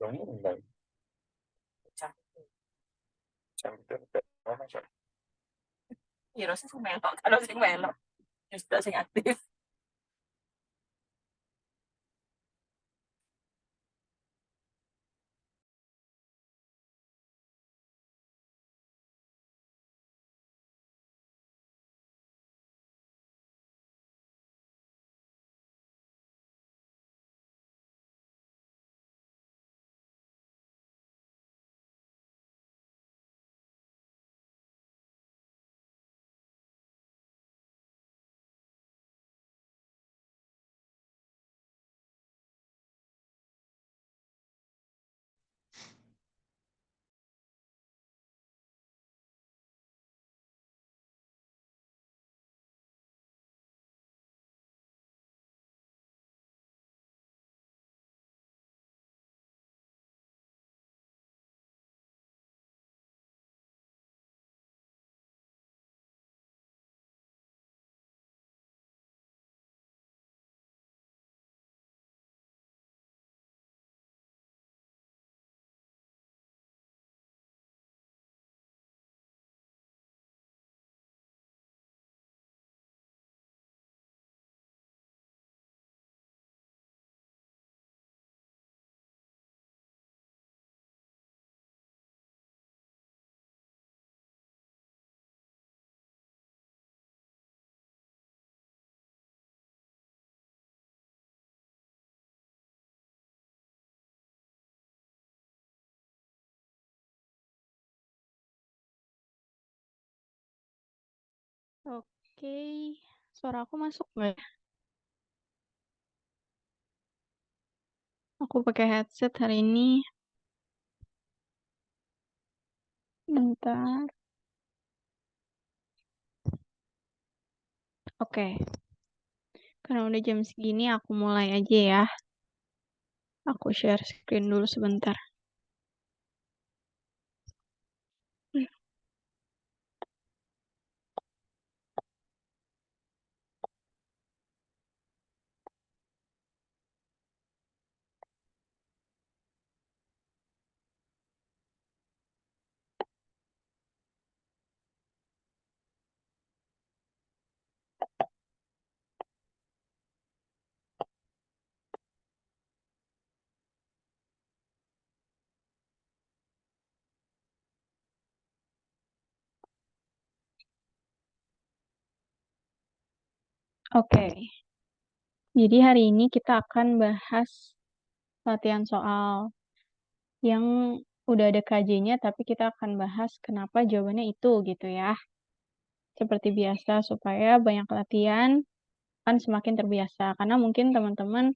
Đúng rồi. Iya, harusnya sing melok, kalau sing melok justru sing aktif. Oke, suara aku masuk nggak ya? Aku pakai headset hari ini. Bentar. Oke, karena udah jam segini aku mulai aja ya. Aku share screen dulu sebentar. Oke, jadi hari ini kita akan bahas latihan soal yang udah ada KJ-nya, tapi kita akan bahas kenapa jawabannya itu gitu ya. Seperti biasa, supaya banyak latihan kan semakin terbiasa. Karena mungkin teman-teman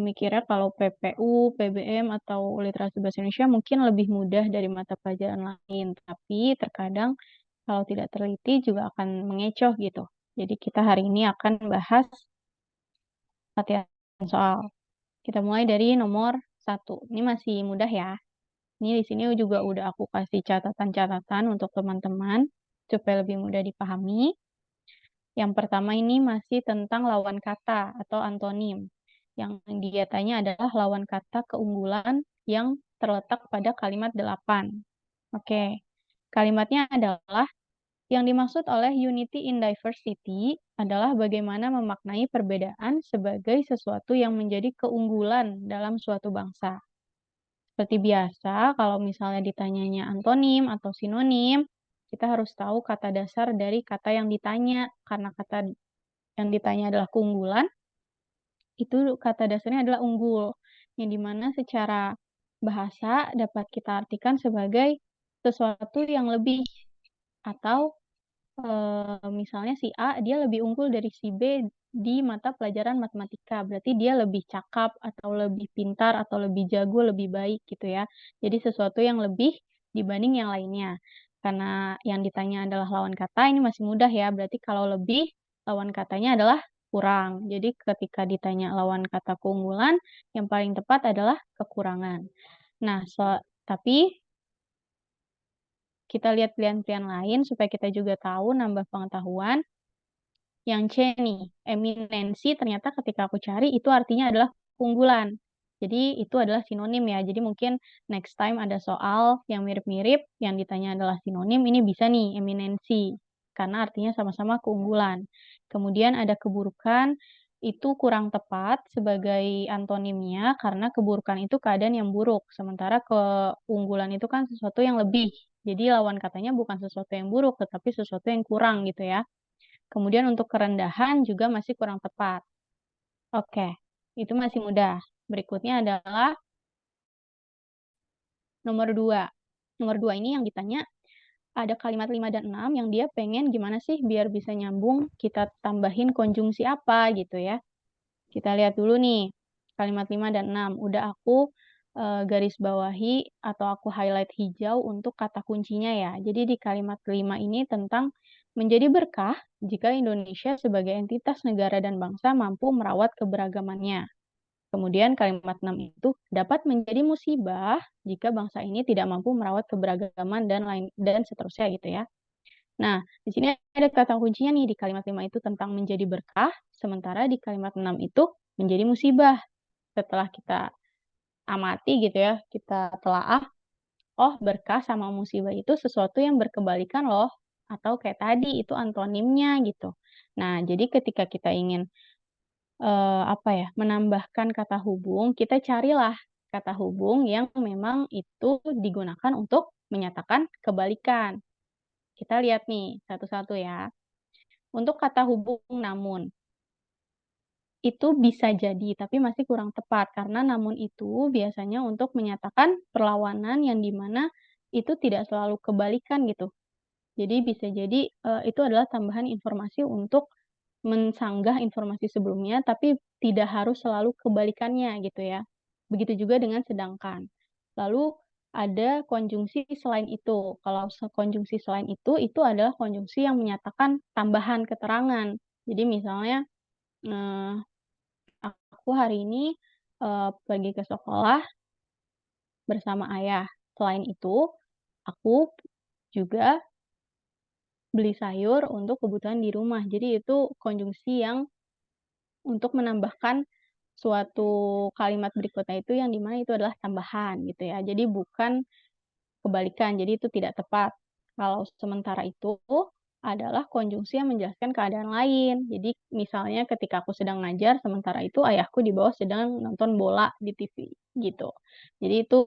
mikirnya kalau PPU, PBM, atau literasi bahasa Indonesia mungkin lebih mudah dari mata pelajaran lain. Tapi terkadang kalau tidak teliti juga akan mengecoh gitu. Jadi kita hari ini akan bahas latihan soal. Kita mulai dari nomor 1. Ini masih mudah ya. Ini di sini juga udah aku kasih catatan-catatan untuk teman-teman supaya lebih mudah dipahami. Yang pertama ini masih tentang lawan kata atau antonim. Yang dia tanya adalah lawan kata keunggulan yang terletak pada kalimat 8. Oke, kalimatnya adalah yang dimaksud oleh unity in diversity adalah bagaimana memaknai perbedaan sebagai sesuatu yang menjadi keunggulan dalam suatu bangsa. Seperti biasa, kalau misalnya ditanyanya antonim atau sinonim, kita harus tahu kata dasar dari kata yang ditanya. Karena kata yang ditanya adalah keunggulan, itu kata dasarnya adalah unggul. Yang dimana secara bahasa dapat kita artikan sebagai sesuatu yang lebih. Atau misalnya si A dia lebih unggul dari si B di mata pelajaran matematika, berarti dia lebih cakap atau lebih pintar atau lebih jago, lebih baik gitu ya. Jadi sesuatu yang lebih dibanding yang lainnya. Karena yang ditanya adalah lawan kata, ini masih mudah ya. Berarti kalau lebih, lawan katanya adalah kurang. Jadi ketika ditanya lawan kata keunggulan, yang paling tepat adalah kekurangan. Nah, tapi kita lihat pilihan-pilihan lain supaya kita juga tahu nambah pengetahuan. Yang C nih, eminensi ternyata ketika aku cari itu artinya adalah keunggulan. Jadi itu adalah sinonim ya. Jadi mungkin next time ada soal yang mirip-mirip, yang ditanya adalah sinonim, ini bisa nih eminensi, karena artinya sama-sama keunggulan. Kemudian ada keburukan, itu kurang tepat sebagai antonimnya, karena keburukan itu keadaan yang buruk, sementara keunggulan itu kan sesuatu yang lebih. Jadi lawan katanya bukan sesuatu yang buruk, tetapi sesuatu yang kurang gitu ya. Kemudian untuk kerendahan juga masih kurang tepat. Oke, itu masih mudah. Berikutnya adalah nomor 2. Nomor 2 ini yang ditanya ada kalimat 5 dan 6 yang dia pengen gimana sih biar bisa nyambung, kita tambahin konjungsi apa gitu ya. Kita lihat dulu nih, kalimat 5 dan 6. Udah aku garis bawahi atau aku highlight hijau untuk kata kuncinya ya. Jadi di kalimat 5 ini tentang menjadi berkah jika Indonesia sebagai entitas negara dan bangsa mampu merawat keberagamannya. Kemudian kalimat 6 itu dapat menjadi musibah jika bangsa ini tidak mampu merawat keberagaman dan seterusnya gitu ya. Nah, di sini ada kata kuncinya nih di kalimat 5 itu tentang menjadi berkah, sementara di kalimat 6 itu menjadi musibah. Setelah kita amati gitu ya, kita telaah, oh berkah sama musibah itu sesuatu yang berkebalikan loh, atau kayak tadi itu antonimnya gitu. Nah, jadi ketika kita ingin apa ya, menambahkan kata hubung, kita carilah kata hubung yang memang itu digunakan untuk menyatakan kebalikan. Kita lihat nih satu-satu ya. Untuk kata hubung namun, itu bisa jadi tapi masih kurang tepat karena namun itu biasanya untuk menyatakan perlawanan yang di mana itu tidak selalu kebalikan gitu. Jadi bisa jadi, itu adalah tambahan informasi untuk mensanggah informasi sebelumnya, tapi tidak harus selalu kebalikannya gitu ya. Begitu juga dengan sedangkan. Lalu ada konjungsi selain itu. Kalau konjungsi selain itu adalah konjungsi yang menyatakan tambahan keterangan. Jadi misalnya, eee, aku hari ini, pergi ke sekolah bersama ayah. Selain itu, aku juga beli sayur untuk kebutuhan di rumah. Jadi itu konjungsi yang untuk menambahkan suatu kalimat berikutnya itu yang di mana itu adalah tambahan gitu ya. Jadi bukan kebalikan, jadi itu tidak tepat. Kalau sementara itu adalah konjungsi yang menjelaskan keadaan lain. Jadi misalnya ketika aku sedang ngajar, sementara itu ayahku di bawah sedang nonton bola di TV gitu. Jadi itu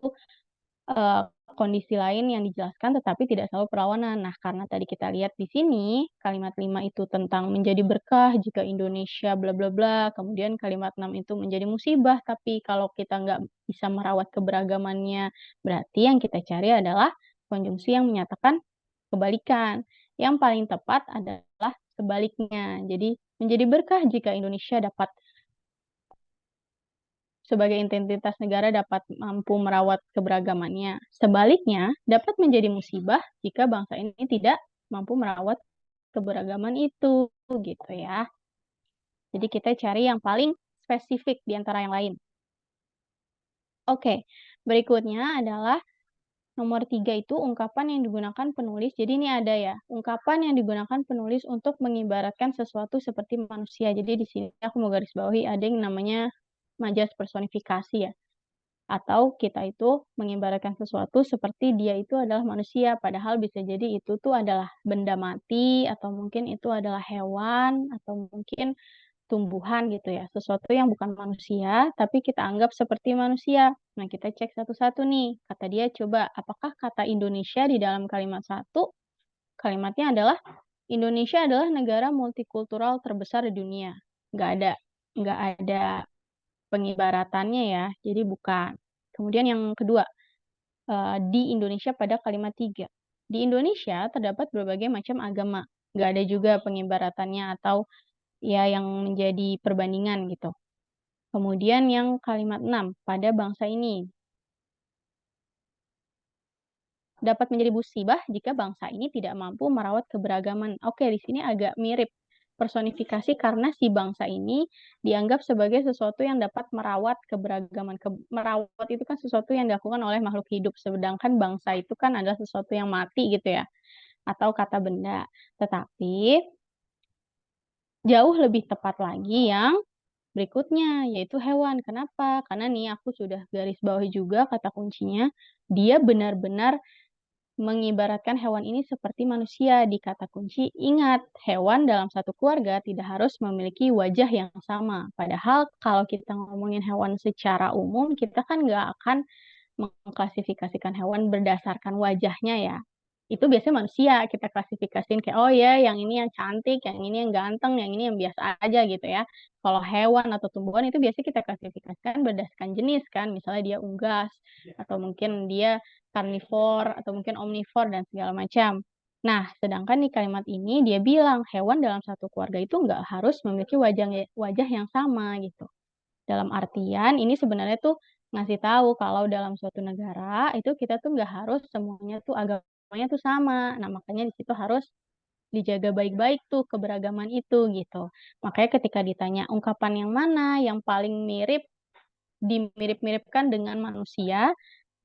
Eee, kondisi lain yang dijelaskan tetapi tidak selalu perlawanan. Nah, karena tadi kita lihat di sini, kalimat 5 itu tentang menjadi berkah jika Indonesia bla bla bla, kemudian kalimat 6 itu menjadi musibah, tapi kalau kita nggak bisa merawat keberagamannya, berarti yang kita cari adalah konjungsi yang menyatakan kebalikan. Yang paling tepat adalah sebaliknya. Jadi, menjadi berkah jika Indonesia dapat sebagai identitas negara dapat mampu merawat keberagamannya. Sebaliknya, dapat menjadi musibah jika bangsa ini tidak mampu merawat keberagaman itu, gitu ya. Jadi kita cari yang paling spesifik di antara yang lain. Oke, berikutnya adalah nomor 3 itu ungkapan yang digunakan penulis. Jadi ini ada ya, ungkapan yang digunakan penulis untuk mengibaratkan sesuatu seperti manusia. Jadi di sini aku mau garis bawahi ada yang namanya majas personifikasi ya. Atau kita itu mengibaratkan sesuatu seperti dia itu adalah manusia, padahal bisa jadi itu tuh adalah benda mati, atau mungkin itu adalah hewan, atau mungkin tumbuhan gitu ya, sesuatu yang bukan manusia, tapi kita anggap seperti manusia. Nah, kita cek satu-satu nih, kata dia coba, apakah kata Indonesia di dalam kalimat satu, kalimatnya adalah, Indonesia adalah negara multikultural terbesar di dunia. Nggak ada pengibaratannya ya, jadi bukan. Kemudian yang kedua, di Indonesia pada kalimat 3. Di Indonesia terdapat berbagai macam agama, nggak ada juga pengibaratannya atau ya yang menjadi perbandingan gitu. Kemudian yang kalimat 6, pada bangsa ini dapat menjadi musibah jika bangsa ini tidak mampu merawat keberagaman. Oke, di sini agak mirip personifikasi karena si bangsa ini dianggap sebagai sesuatu yang dapat merawat keberagaman. Merawat itu kan sesuatu yang dilakukan oleh makhluk hidup, sedangkan bangsa itu kan adalah sesuatu yang mati gitu ya, atau kata benda. Tetapi jauh lebih tepat lagi yang berikutnya, yaitu hewan. Kenapa? Karena nih aku sudah garis bawahi juga kata kuncinya, dia benar-benar mengibaratkan hewan ini seperti manusia. Di kata kunci, ingat, hewan dalam satu keluarga tidak harus memiliki wajah yang sama. Padahal kalau kita ngomongin hewan secara umum, kita kan nggak akan mengklasifikasikan hewan berdasarkan wajahnya ya. Itu biasanya manusia kita klasifikasiin kayak, oh ya yang ini yang cantik, yang ini yang ganteng, yang ini yang biasa aja gitu ya. Kalau hewan atau tumbuhan itu biasanya kita klasifikasikan berdasarkan jenis kan, misalnya dia unggas, atau mungkin dia karnivor, atau mungkin omnivor, dan segala macam. Nah, sedangkan di kalimat ini dia bilang hewan dalam satu keluarga itu nggak harus memiliki wajah yang sama gitu. Dalam artian ini sebenarnya tuh ngasih tahu kalau dalam suatu negara itu kita tuh nggak harus semuanya tuh agamanya tuh sama. Nah, makanya di situ harus dijaga baik-baik tuh keberagaman itu gitu. Makanya ketika ditanya ungkapan yang mana yang paling mirip dimirip-miripkan dengan manusia,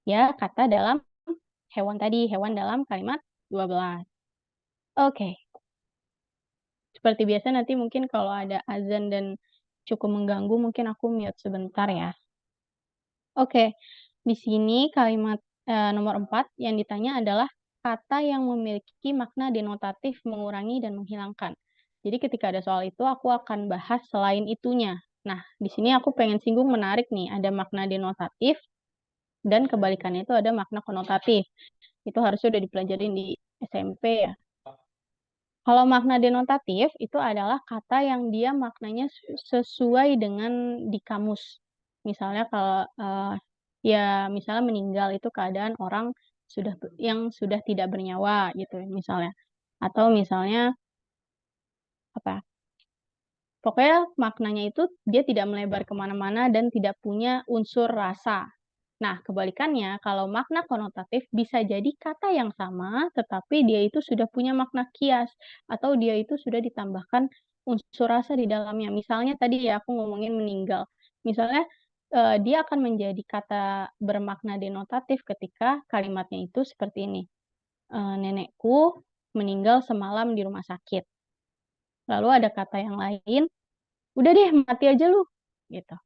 ya kata dalam hewan tadi, hewan dalam kalimat 12. Oke. Seperti biasa nanti mungkin kalau ada azan dan cukup mengganggu mungkin aku mute sebentar ya. Oke, di sini kalimat, nomor 4 yang ditanya adalah kata yang memiliki makna denotatif mengurangi dan menghilangkan. Jadi ketika ada soal itu aku akan bahas selain itunya. Nah, di sini aku pengen singgung menarik nih, ada makna denotatif dan kebalikannya itu ada makna konotatif. Itu harusnya udah dipelajarin di SMP ya. Kalau makna denotatif itu adalah kata yang dia maknanya sesuai dengan di kamus. Misalnya kalau, ya misalnya meninggal itu keadaan orang yang sudah tidak bernyawa gitu misalnya. Atau misalnya apa, pokoknya maknanya itu dia tidak melebar kemana mana dan tidak punya unsur rasa. Nah, kebalikannya, kalau makna konotatif bisa jadi kata yang sama, tetapi dia itu sudah punya makna kias, atau dia itu sudah ditambahkan unsur rasa di dalamnya. Misalnya tadi ya, aku ngomongin meninggal. Misalnya, dia akan menjadi kata bermakna denotatif ketika kalimatnya itu seperti ini, "Nenekku meninggal semalam di rumah sakit." Lalu ada kata yang lain, "Udah deh, mati aja lu." Gitu.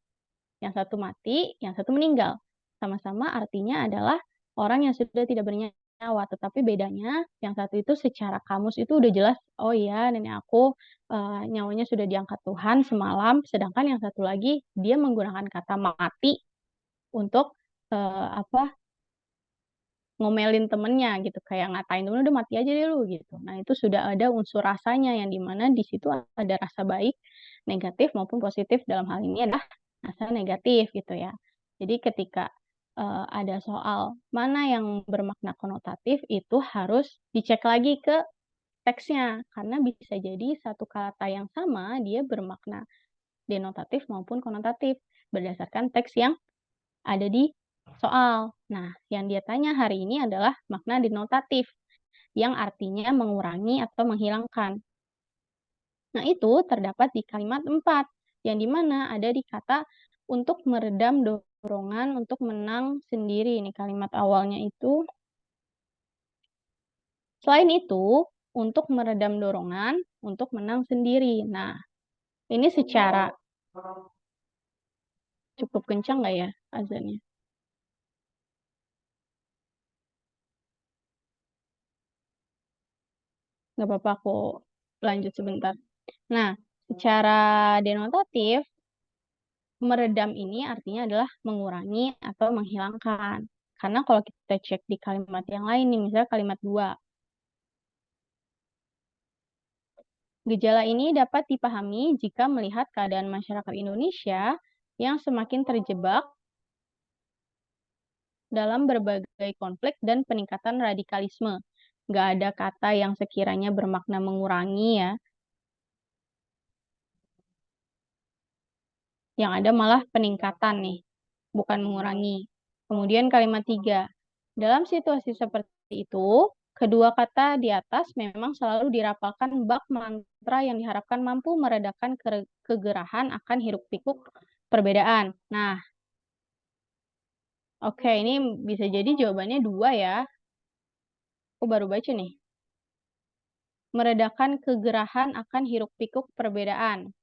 Yang satu mati, yang satu meninggal. Sama-sama artinya adalah orang yang sudah tidak bernyawa, tetapi bedanya yang satu itu secara kamus itu udah jelas, "Oh iya nenek aku, nyawanya sudah diangkat Tuhan semalam." Sedangkan yang satu lagi dia menggunakan kata mati untuk, apa, ngomelin temennya gitu, kayak ngatain temennya, "Udah mati aja deh lu," gitu. Nah itu sudah ada unsur rasanya yang di mana di situ ada rasa baik, negatif maupun positif, dalam hal ini adalah rasa negatif gitu ya. Jadi ketika, ada soal mana yang bermakna konotatif itu harus dicek lagi ke teksnya, karena bisa jadi satu kata yang sama dia bermakna denotatif maupun konotatif berdasarkan teks yang ada di soal. Nah, yang dia tanya hari ini adalah makna denotatif, yang artinya mengurangi atau menghilangkan. Nah, itu terdapat di kalimat 4, yang di mana ada di kata untuk meredam dorongan untuk menang sendiri. Ini kalimat awalnya itu. Selain itu, untuk meredam dorongan untuk menang sendiri. Nah, ini secara cukup kencang nggak ya azannya? Nggak apa-apa, aku lanjut sebentar. Nah, secara denotatif, meredam ini artinya adalah mengurangi atau menghilangkan. Karena kalau kita cek di kalimat yang lain nih, misalnya kalimat 2, gejala ini dapat dipahami jika melihat keadaan masyarakat Indonesia yang semakin terjebak dalam berbagai konflik dan peningkatan radikalisme. Nggak ada kata yang sekiranya bermakna mengurangi ya, yang ada malah peningkatan nih, bukan mengurangi. Kemudian kalimat 3, dalam situasi seperti itu, kedua kata di atas memang selalu dirapalkan bak mantra yang diharapkan mampu meredakan kegerahan akan hiruk-pikuk perbedaan. Nah, oke, ini bisa jadi jawabannya 2 ya. Aku baru baca nih. Meredakan kegerahan akan hiruk-pikuk perbedaan.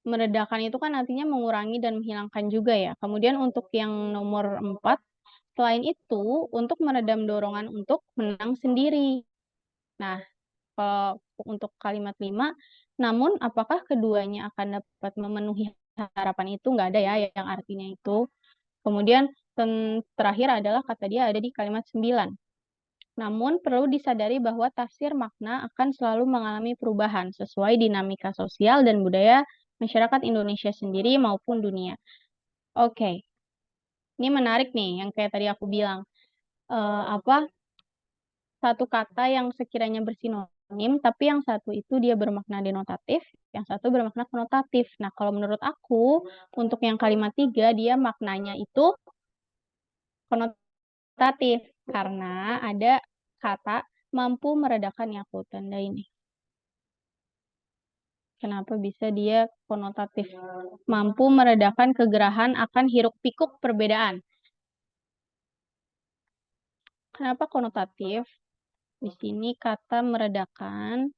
meredakan itu kan artinya mengurangi dan menghilangkan juga ya. Kemudian untuk yang nomor 4, selain itu untuk meredam dorongan untuk menang sendiri. Nah, kalau untuk kalimat 5, namun apakah keduanya akan dapat memenuhi harapan itu? Nggak ada ya yang artinya itu. Kemudian terakhir adalah kata dia ada di kalimat 9. Namun perlu disadari bahwa tafsir makna akan selalu mengalami perubahan sesuai dinamika sosial dan budaya masyarakat Indonesia sendiri maupun dunia. Oke, ini menarik nih yang kayak tadi aku bilang. Satu kata yang sekiranya bersinonim, tapi yang satu itu dia bermakna denotatif, yang satu bermakna konotatif. Nah, kalau menurut aku, untuk yang kalimat 3, dia maknanya itu konotatif, karena ada kata mampu meredakan yang aku tanda ini. Kenapa bisa dia konotatif? Mampu meredakan kegerahan akan hiruk-pikuk perbedaan. Kenapa konotatif? Di sini kata meredakan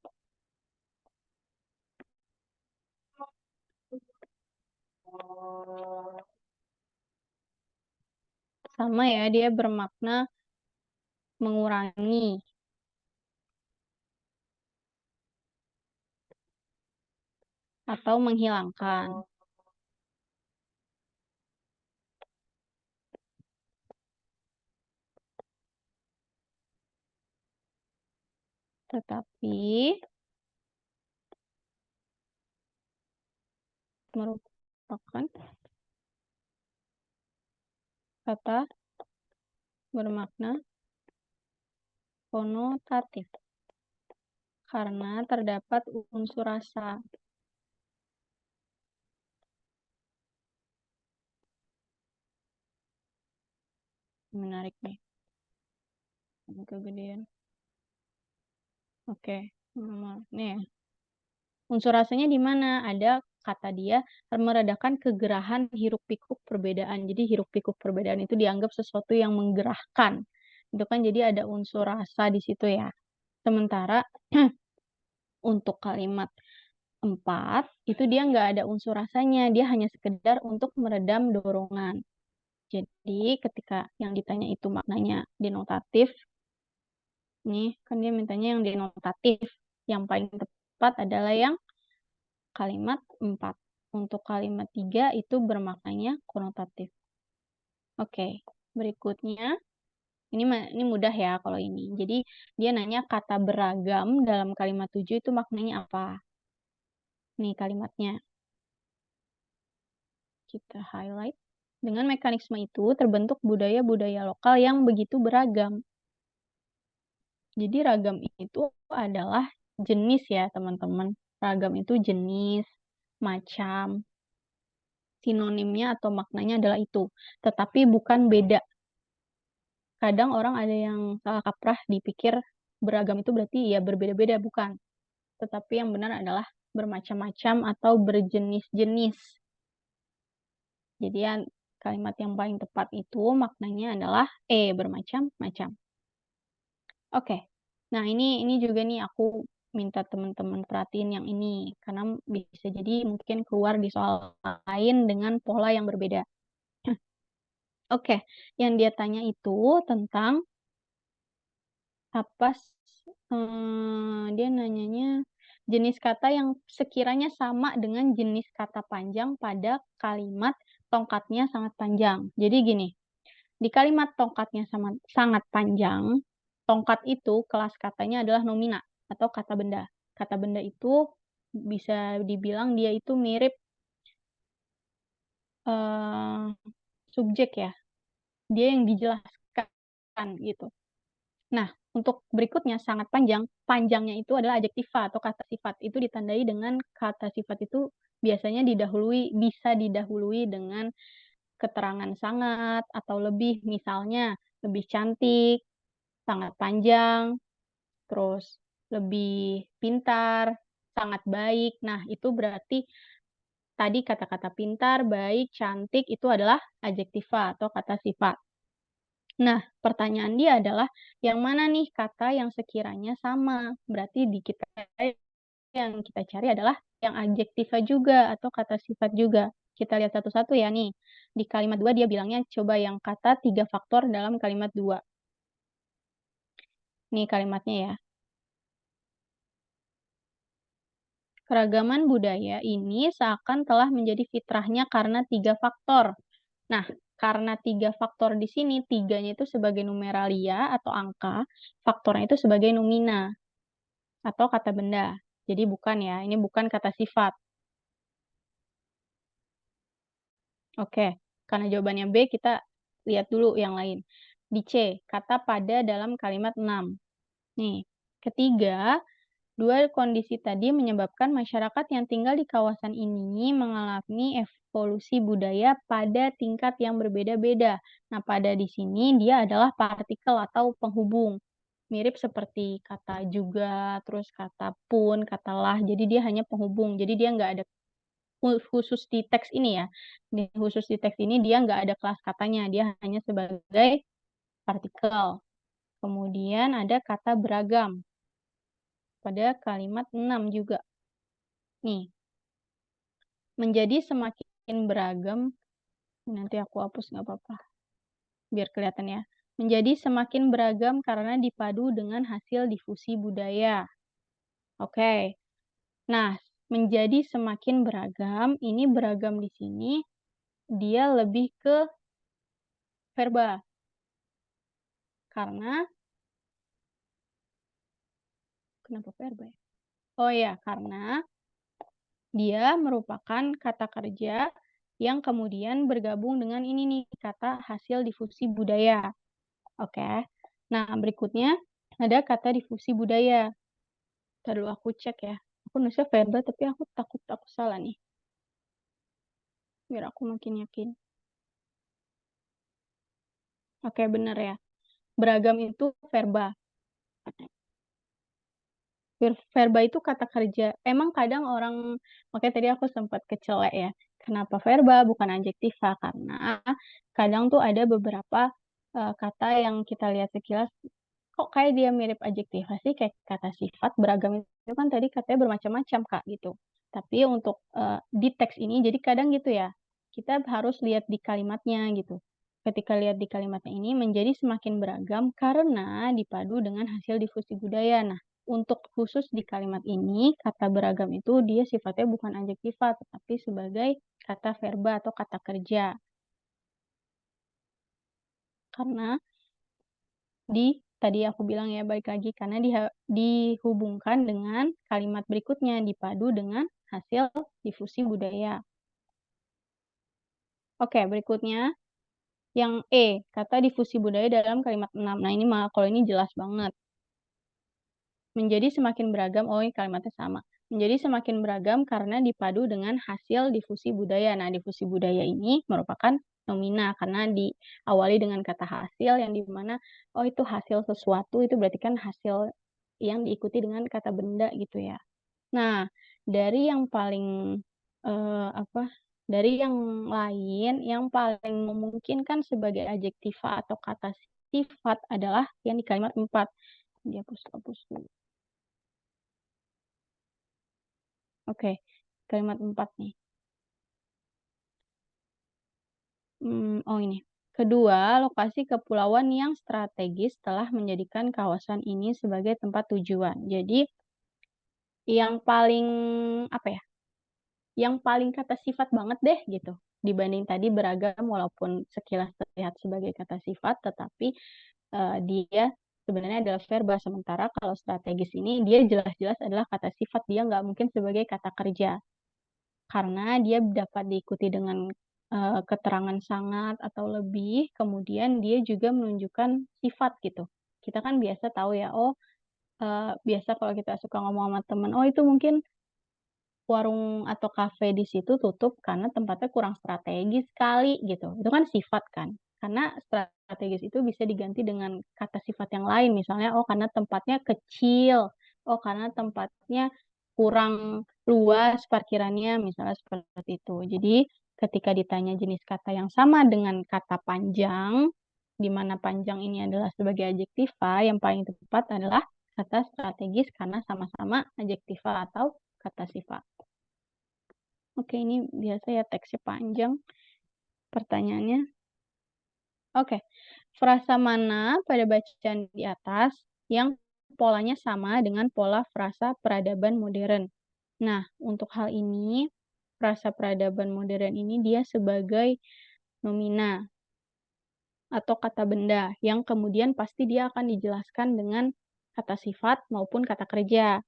sama ya, dia bermakna mengurangi atau menghilangkan. Tetapi merupakan kata bermakna konotatif karena terdapat unsur rasa. Menarik nih. Kegedean. Oke, nih ya. Unsur rasanya di mana? Ada kata dia meredakan kegerahan hiruk-pikuk perbedaan. Jadi hiruk-pikuk perbedaan itu dianggap sesuatu yang menggerahkan. Itu kan jadi ada unsur rasa di situ ya. Sementara untuk kalimat 4, itu dia nggak ada unsur rasanya. Dia hanya sekedar untuk meredam dorongan. Jadi ketika yang ditanya itu maknanya denotatif, nih kan dia mintanya yang denotatif. Yang paling tepat adalah yang kalimat 4. Untuk kalimat 3 itu bermaknanya konotatif. Oke, berikutnya. Ini mudah ya kalau ini. Jadi dia nanya kata beragam dalam kalimat 7 itu maknanya apa? Nih kalimatnya. Kita highlight. Dengan mekanisme itu terbentuk budaya-budaya lokal yang begitu beragam. Jadi ragam itu adalah jenis ya teman-teman. Ragam itu jenis, macam, sinonimnya atau maknanya adalah itu. Tetapi bukan beda. Kadang orang ada yang salah kaprah dipikir beragam itu berarti ya berbeda-beda, bukan. Tetapi yang benar adalah bermacam-macam atau berjenis-jenis. Jadi kalimat yang paling tepat itu maknanya adalah bermacam-macam. Oke. Nah, ini juga nih aku minta teman-teman perhatiin yang ini karena bisa jadi mungkin keluar di soal lain dengan pola yang berbeda. Oke, yang dia tanya itu tentang apa? Dia nanyanya jenis kata yang sekiranya sama dengan jenis kata panjang pada kalimat tongkatnya sangat panjang. Jadi gini, di kalimat tongkatnya sangat panjang, tongkat itu kelas katanya adalah nomina atau kata benda. Kata benda itu bisa dibilang dia itu mirip subjek ya. Dia yang dijelaskan gitu. Nah, untuk berikutnya sangat panjang. Panjangnya itu adalah adjektiva atau kata sifat. Itu ditandai dengan kata sifat itu biasanya bisa didahului dengan keterangan sangat atau lebih. Misalnya, lebih cantik, sangat panjang, terus lebih pintar, sangat baik. Nah, itu berarti tadi kata-kata pintar, baik, cantik itu adalah adjektiva atau kata sifat. Nah, pertanyaan dia adalah yang mana nih kata yang sekiranya sama? Berarti di kita yang kita cari adalah yang adjektiva juga atau kata sifat juga. Kita lihat satu-satu ya nih. Di kalimat 2 dia bilangnya coba yang kata 3 faktor dalam kalimat 2. Nih kalimatnya ya. Keragaman budaya ini seakan telah menjadi fitrahnya karena 3 faktor. Nah, karena 3 faktor di sini, 3-nya itu sebagai numeralia atau angka, faktornya itu sebagai nomina atau kata benda. Jadi bukan ya, ini bukan kata sifat. Oke, karena jawabannya B, kita lihat dulu yang lain. Di C, kata pada dalam kalimat 6. Nih, ketiga, dua kondisi tadi menyebabkan masyarakat yang tinggal di kawasan ini mengalami evolusi budaya pada tingkat yang berbeda-beda. Nah, pada di sini dia adalah partikel atau penghubung. Mirip seperti kata juga, terus kata pun, kata lah. Jadi dia hanya penghubung. Jadi dia nggak ada khusus di teks ini ya. Khusus di teks ini dia nggak ada kelas katanya. Dia hanya sebagai partikel. Kemudian ada kata beragam pada kalimat 6 juga. Nih, menjadi semakin beragam, nanti aku hapus nggak apa-apa, biar kelihatan ya. Menjadi semakin beragam karena dipadu dengan hasil difusi budaya. Oke, nah menjadi semakin beragam, ini beragam di sini, dia lebih ke verba. Karena, kenapa verba ya? Oh ya, karena dia merupakan kata kerja yang kemudian bergabung dengan ini nih, kata hasil difusi budaya. Oke. Nah, berikutnya ada kata difusi budaya. Ntar dulu aku cek ya. Aku nulisnya verba, tapi aku takut aku salah nih. Biar aku makin yakin. Oke, bener ya. Beragam itu verba. Verba itu kata kerja. Emang kadang orang, makanya tadi aku sempat kecelek ya. Kenapa verba bukan adjektiva? Karena kadang tuh ada beberapa kata yang kita lihat sekilas, kok kayak dia mirip adjektiva sih, kayak kata sifat. Beragam itu kan tadi katanya bermacam-macam, Kak, gitu. Tapi untuk di teks ini, jadi kadang gitu ya, kita harus lihat di kalimatnya gitu. Ketika lihat di kalimatnya ini menjadi semakin beragam karena dipadu dengan hasil difusi budaya. Nah, untuk khusus di kalimat ini, kata beragam itu dia sifatnya bukan adjektiva, tetapi sebagai kata verba atau kata kerja. Karena tadi aku bilang ya, balik lagi, karena dihubungkan dengan kalimat berikutnya, dipadu dengan hasil difusi budaya. Oke, berikutnya yang E, kata difusi budaya dalam kalimat 6. Nah, ini malah kalau ini jelas banget. Menjadi semakin beragam, oh ini kalimatnya sama. Menjadi semakin beragam karena dipadu dengan hasil difusi budaya. Nah, difusi budaya ini merupakan nomina karena diawali dengan kata hasil yang dimana, oh itu hasil sesuatu, itu berarti kan hasil yang diikuti dengan kata benda gitu ya. Nah, dari yang paling apa? Dari yang lain, yang paling memungkinkan sebagai adjektiva atau kata sifat adalah yang di kalimat 4. Dihapus dulu. Oke, kalimat 4 nih. Oh ini. Kedua, lokasi kepulauan yang strategis telah menjadikan kawasan ini sebagai tempat tujuan. Jadi, yang paling, apa ya, yang paling kata sifat banget deh gitu. Dibanding tadi beragam, walaupun sekilas terlihat sebagai kata sifat, tetapi dia sebenarnya adalah verba. Sementara kalau strategis ini, dia jelas-jelas adalah kata sifat. Dia nggak mungkin sebagai kata kerja. Karena dia dapat diikuti dengan keterangan sangat atau lebih, kemudian dia juga menunjukkan sifat gitu. Kita kan biasa tahu ya, oh biasa kalau kita suka ngomong sama teman, oh itu mungkin warung atau kafe di situ tutup karena tempatnya kurang strategis kali gitu. Itu kan sifat kan. Karena strategis itu bisa diganti dengan kata sifat yang lain. Misalnya, oh karena tempatnya kecil. Oh karena tempatnya kurang luas parkirannya, misalnya seperti itu. Jadi ketika ditanya jenis kata yang sama dengan kata panjang, di mana panjang ini adalah sebagai adjektiva, yang paling tepat adalah kata strategis karena sama-sama adjektiva atau kata sifat. Oke, ini biasa ya teksnya panjang pertanyaannya. Oke, frasa mana pada bacaan di atas yang polanya sama dengan pola frasa peradaban modern? Nah, untuk hal ini, frasa peradaban modern ini dia sebagai nomina atau kata benda yang kemudian pasti dia akan dijelaskan dengan kata sifat maupun kata kerja.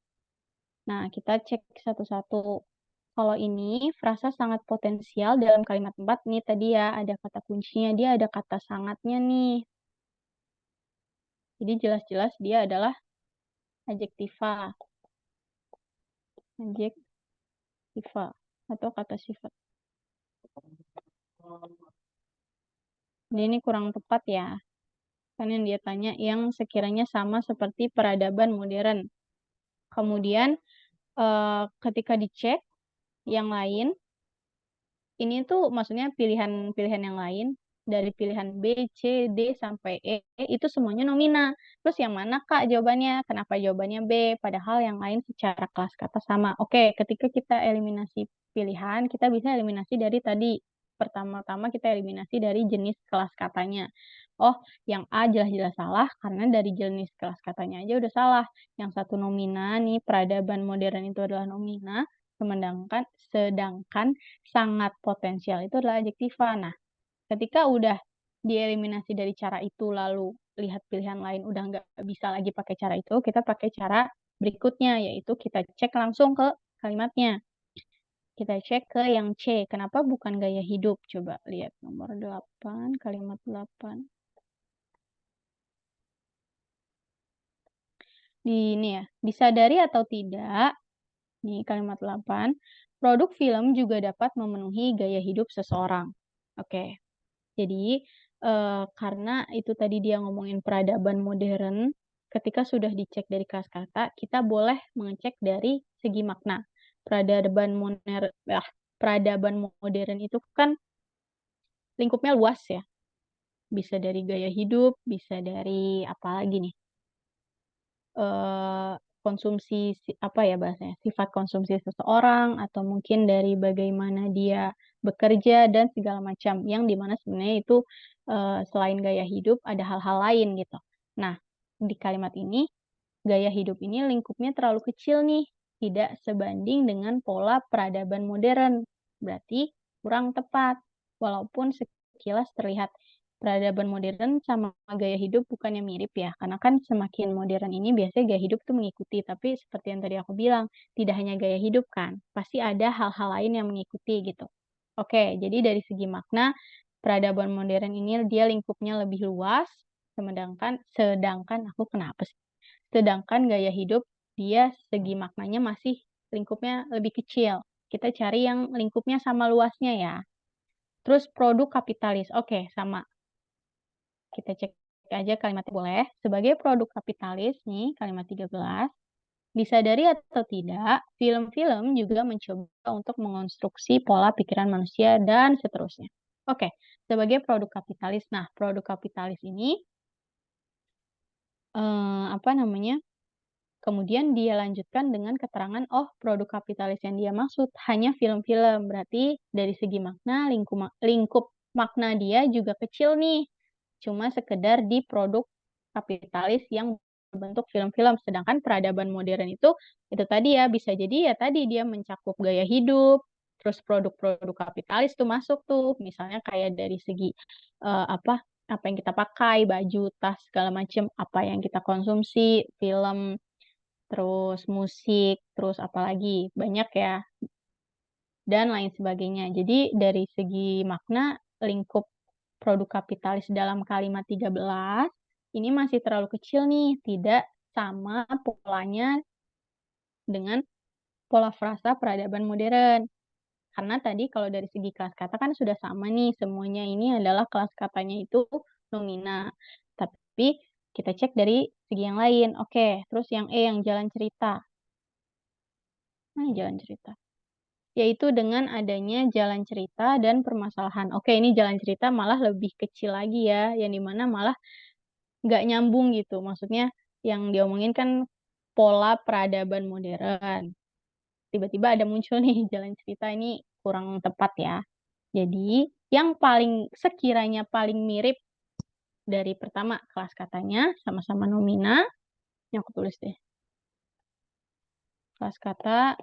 Nah, kita cek satu-satu. Kalau ini frasa sangat potensial dalam kalimat 4 nih tadi ya, ada kata kuncinya, dia ada kata sangatnya nih. Jadi jelas-jelas dia adalah adjektiva. Adjektiva atau kata sifat. Jadi ini kurang tepat ya. Kan yang dia tanya yang sekiranya sama seperti peradaban modern. Kemudian ketika dicek yang lain, ini tuh maksudnya pilihan-pilihan yang lain, dari pilihan B, C, D, sampai E, itu semuanya nomina. Terus yang mana Kak jawabannya? Kenapa jawabannya B? Padahal yang lain secara kelas kata sama. Oke, ketika kita eliminasi pilihan, kita bisa eliminasi dari tadi. Pertama-tama kita eliminasi dari jenis kelas katanya. Oh, yang A jelas-jelas salah, karena dari jenis kelas katanya aja udah salah. Yang satu nomina nih, peradaban modern itu adalah nomina, sedangkan sangat potensial itu adalah adjektiva. Nah, ketika udah dieliminasi dari cara itu, lalu lihat pilihan lain udah nggak bisa lagi pakai cara itu, kita pakai cara berikutnya, yaitu kita cek langsung ke kalimatnya. Kita cek ke yang C, kenapa bukan gaya hidup? Coba lihat nomor 8, kalimat 8. Ini ya, disadari atau tidak, nih kalimat 8, produk film juga dapat memenuhi gaya hidup seseorang. Oke. Jadi, karena itu tadi dia ngomongin peradaban modern, ketika sudah dicek dari kata-kata, kita boleh mengecek dari segi makna. Peradaban modern itu kan lingkupnya luas ya. Bisa dari gaya hidup, bisa dari apa lagi nih, konsumsi apa ya bahasanya, sifat konsumsi seseorang, atau mungkin dari bagaimana dia bekerja dan segala macam, yang dimana sebenarnya itu, selain gaya hidup ada hal-hal lain gitu. Nah, di kalimat ini, gaya hidup ini lingkupnya terlalu kecil nih, tidak sebanding dengan pola peradaban modern, berarti kurang tepat. Walaupun sekilas terlihat peradaban modern sama gaya hidup bukannya mirip ya, karena kan semakin modern ini biasanya gaya hidup tuh mengikuti, tapi seperti yang tadi aku bilang, tidak hanya gaya hidup kan, pasti ada hal-hal lain yang mengikuti gitu. Oke, jadi dari segi makna, peradaban modern ini dia lingkupnya lebih luas, sedangkan aku kenapa sih? Sedangkan gaya hidup dia segi maknanya masih lingkupnya lebih kecil. Kita cari yang lingkupnya sama luasnya ya. Terus produk kapitalis, oke sama. Kita cek aja kalimatnya boleh. Sebagai produk kapitalis nih, kalimat 13, disadari atau tidak, film-film juga mencoba untuk mengonstruksi pola pikiran manusia dan seterusnya. Oke, sebagai produk kapitalis. Nah, produk kapitalis ini, apa namanya, kemudian dia lanjutkan dengan keterangan, oh produk kapitalis yang dia maksud hanya film-film. Berarti dari segi makna, lingkup makna dia juga kecil nih. Cuma sekedar di produk kapitalis yang berbentuk film-film. Sedangkan peradaban modern itu tadi ya, bisa jadi ya tadi dia mencakup gaya hidup, terus produk-produk kapitalis tuh masuk tuh. Misalnya kayak dari segi apa yang kita pakai, baju, tas, segala macam, apa yang kita konsumsi, film, terus musik, terus apalagi, banyak ya, dan lain sebagainya. Jadi dari segi makna, lingkup produk kapitalis dalam kalimat 13, ini masih terlalu kecil nih, tidak sama polanya dengan pola frasa peradaban modern. Karena tadi kalau dari segi kelas kata kan sudah sama nih, semuanya ini adalah kelas katanya itu nomina. Tapi kita cek dari segi yang lain. Oke, terus yang E, yang jalan cerita. Nah, jalan cerita. Yaitu dengan adanya jalan cerita dan permasalahan. Oke, ini jalan cerita malah lebih kecil lagi ya, yang dimana malah nggak nyambung gitu. Maksudnya yang diomongin kan pola peradaban modern. Tiba-tiba ada muncul nih jalan cerita ini kurang tepat ya. Jadi, yang sekiranya paling mirip dari pertama kelas katanya sama-sama nomina, ini aku tulis deh. Kelas kata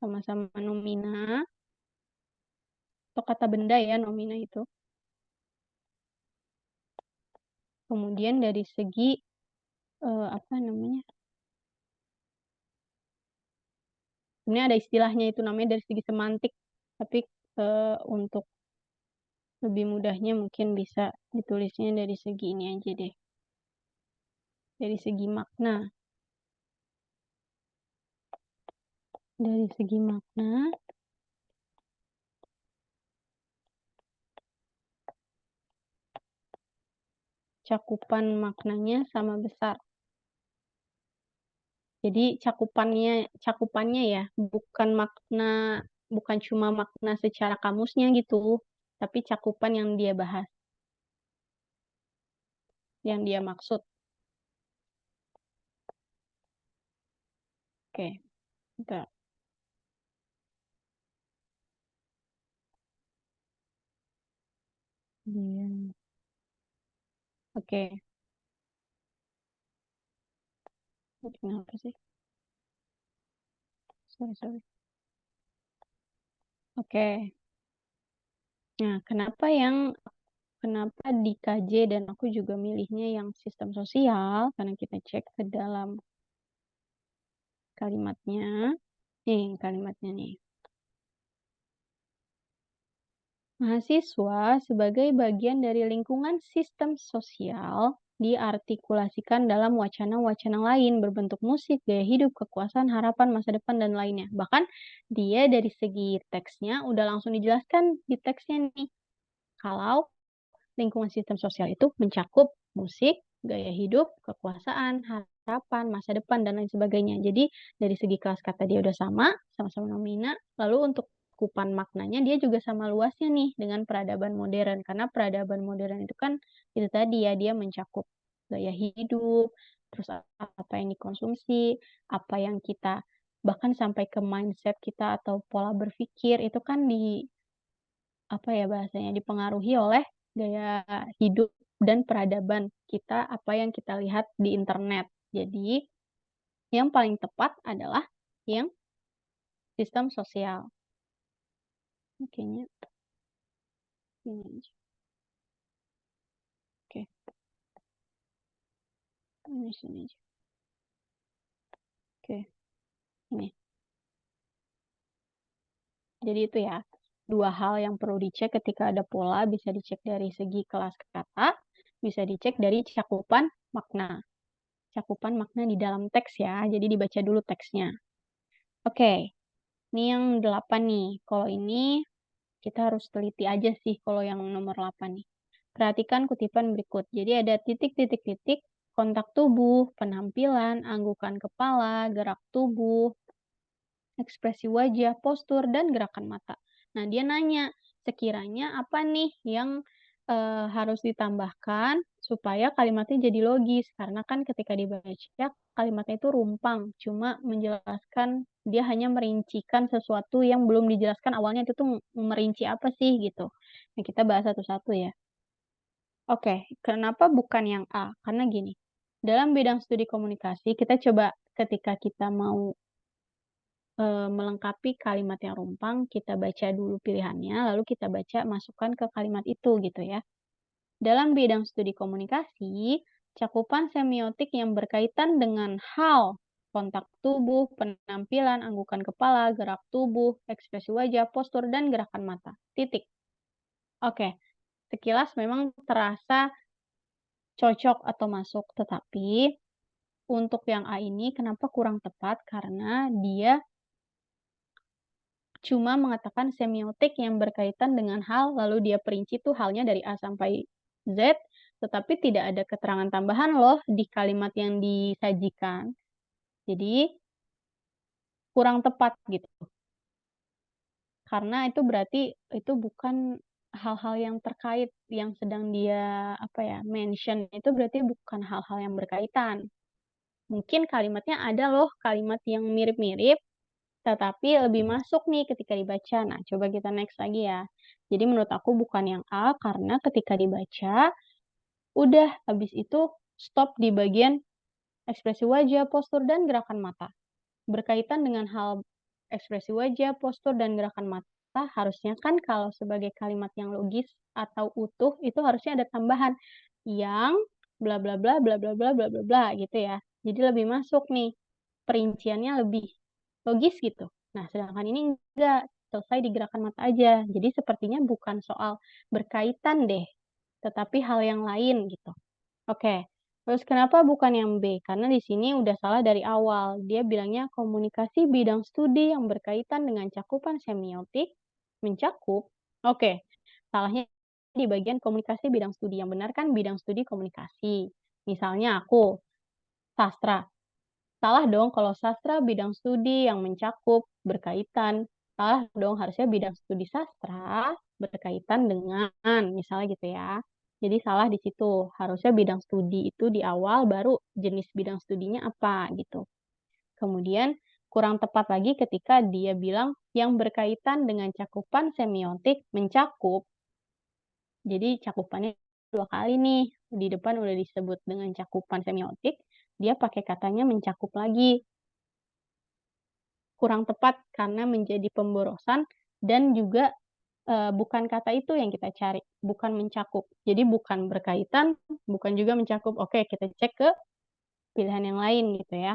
sama-sama nomina atau kata benda ya nomina itu. Kemudian dari segi apa namanya? Sebenarnya ada istilahnya itu namanya dari segi semantik, tapi untuk lebih mudahnya mungkin bisa ditulisnya dari segi ini aja deh. Dari segi makna. Dari segi makna, cakupan maknanya sama besar. Jadi cakupannya ya, bukan cuma makna secara kamusnya gitu, tapi cakupan yang dia bahas, yang dia maksud. Oke, bentar. Oke, kenapa sih? Sorry. Oke. Nah, kenapa di KJ dan aku juga milihnya yang sistem sosial, karena kita cek ke dalam kalimatnya. Nih, kalimatnya nih. Mahasiswa sebagai bagian dari lingkungan sistem sosial diartikulasikan dalam wacana-wacana lain berbentuk musik, gaya hidup, kekuasaan, harapan, masa depan, dan lainnya. Bahkan dia dari segi teksnya udah langsung dijelaskan di teksnya nih. Kalau lingkungan sistem sosial itu mencakup musik, gaya hidup, kekuasaan, harapan, masa depan, dan lain sebagainya. Jadi dari segi kelas kata dia udah sama-sama nomina. Lalu untuk cakupan maknanya dia juga sama luasnya nih dengan peradaban modern. Karena peradaban modern itu kan itu tadi ya, dia mencakup gaya hidup, terus apa yang dikonsumsi, apa yang kita bahkan sampai ke mindset kita atau pola berpikir itu kan apa ya bahasanya, dipengaruhi oleh gaya hidup dan peradaban kita, apa yang kita lihat di internet. Jadi, yang paling tepat adalah yang sistem sosial. Kayaknya ini aja. Oke. Ini sini aja. Oke. Ini. Jadi itu ya, dua hal yang perlu dicek ketika ada pola, bisa dicek dari segi kelas kata, bisa dicek dari cakupan makna. Cakupan makna di dalam teks ya, jadi dibaca dulu teksnya. Oke, ini yang 8 nih. Kalau ini kita harus teliti aja sih kalau yang nomor 8 nih. Perhatikan kutipan berikut. Jadi ada titik-titik-titik, kontak tubuh, penampilan, anggukan kepala, gerak tubuh, ekspresi wajah, postur, dan gerakan mata. Nah, dia nanya, sekiranya apa nih yang harus ditambahkan supaya kalimatnya jadi logis? Karena kan ketika dibaca, kalimatnya itu rumpang, cuma menjelaskan, dia hanya merincikan sesuatu yang belum dijelaskan awalnya itu tuh merinci apa sih gitu. Nah, kita bahas satu-satu ya. Oke, kenapa bukan yang A? Karena gini, dalam bidang studi komunikasi, kita coba ketika kita mau melengkapi kalimat yang rumpang, kita baca dulu pilihannya, lalu kita baca masukkan ke kalimat itu gitu ya. Dalam bidang studi komunikasi, cakupan semiotik yang berkaitan dengan hal kontak tubuh, penampilan, anggukan kepala, gerak tubuh, ekspresi wajah, postur, dan gerakan mata. Titik. Oke, sekilas memang terasa cocok atau masuk, tetapi untuk yang A ini kenapa kurang tepat? Karena dia cuma mengatakan semiotik yang berkaitan dengan hal, lalu dia perinci tuh halnya dari A sampai Z, tetapi tidak ada keterangan tambahan loh di kalimat yang disajikan. Jadi, kurang tepat gitu. Karena itu berarti itu bukan hal-hal yang terkait yang sedang dia, mention itu berarti bukan hal-hal yang berkaitan. Mungkin kalimatnya ada loh kalimat yang mirip-mirip, tetapi lebih masuk nih ketika dibaca. Nah, coba kita next lagi ya. Jadi menurut aku bukan yang A, karena ketika dibaca, udah habis itu stop di bagian ekspresi wajah, postur, dan gerakan mata. Berkaitan dengan hal ekspresi wajah, postur, dan gerakan mata, harusnya kan kalau sebagai kalimat yang logis atau utuh, itu harusnya ada tambahan yang bla bla bla bla bla bla bla bla bla gitu ya. Jadi lebih masuk nih, perinciannya lebih logis gitu. Nah, sedangkan ini enggak, selesai di gerakan mata aja. Jadi sepertinya bukan soal berkaitan deh, tetapi hal yang lain gitu. Oke, terus kenapa bukan yang B? Karena di sini udah salah dari awal. Dia bilangnya komunikasi bidang studi yang berkaitan dengan cakupan semiotik mencakup. Oke, salahnya di bagian komunikasi bidang studi. Yang benar kan bidang studi komunikasi. Misalnya aku, sastra. Salah dong kalau sastra bidang studi yang mencakup berkaitan. Salah dong, harusnya bidang studi sastra berkaitan dengan, misalnya gitu ya. Jadi salah di situ. Harusnya bidang studi itu di awal, baru jenis bidang studinya apa gitu. Kemudian kurang tepat lagi ketika dia bilang yang berkaitan dengan cakupan semiotik mencakup. Jadi cakupannya dua kali nih. Di depan udah disebut dengan cakupan semiotik, dia pakai katanya mencakup lagi. Kurang tepat karena menjadi pemborosan dan juga, bukan kata itu yang kita cari, bukan mencakup. Jadi bukan berkaitan, bukan juga mencakup. Oke, kita cek ke pilihan yang lain gitu ya.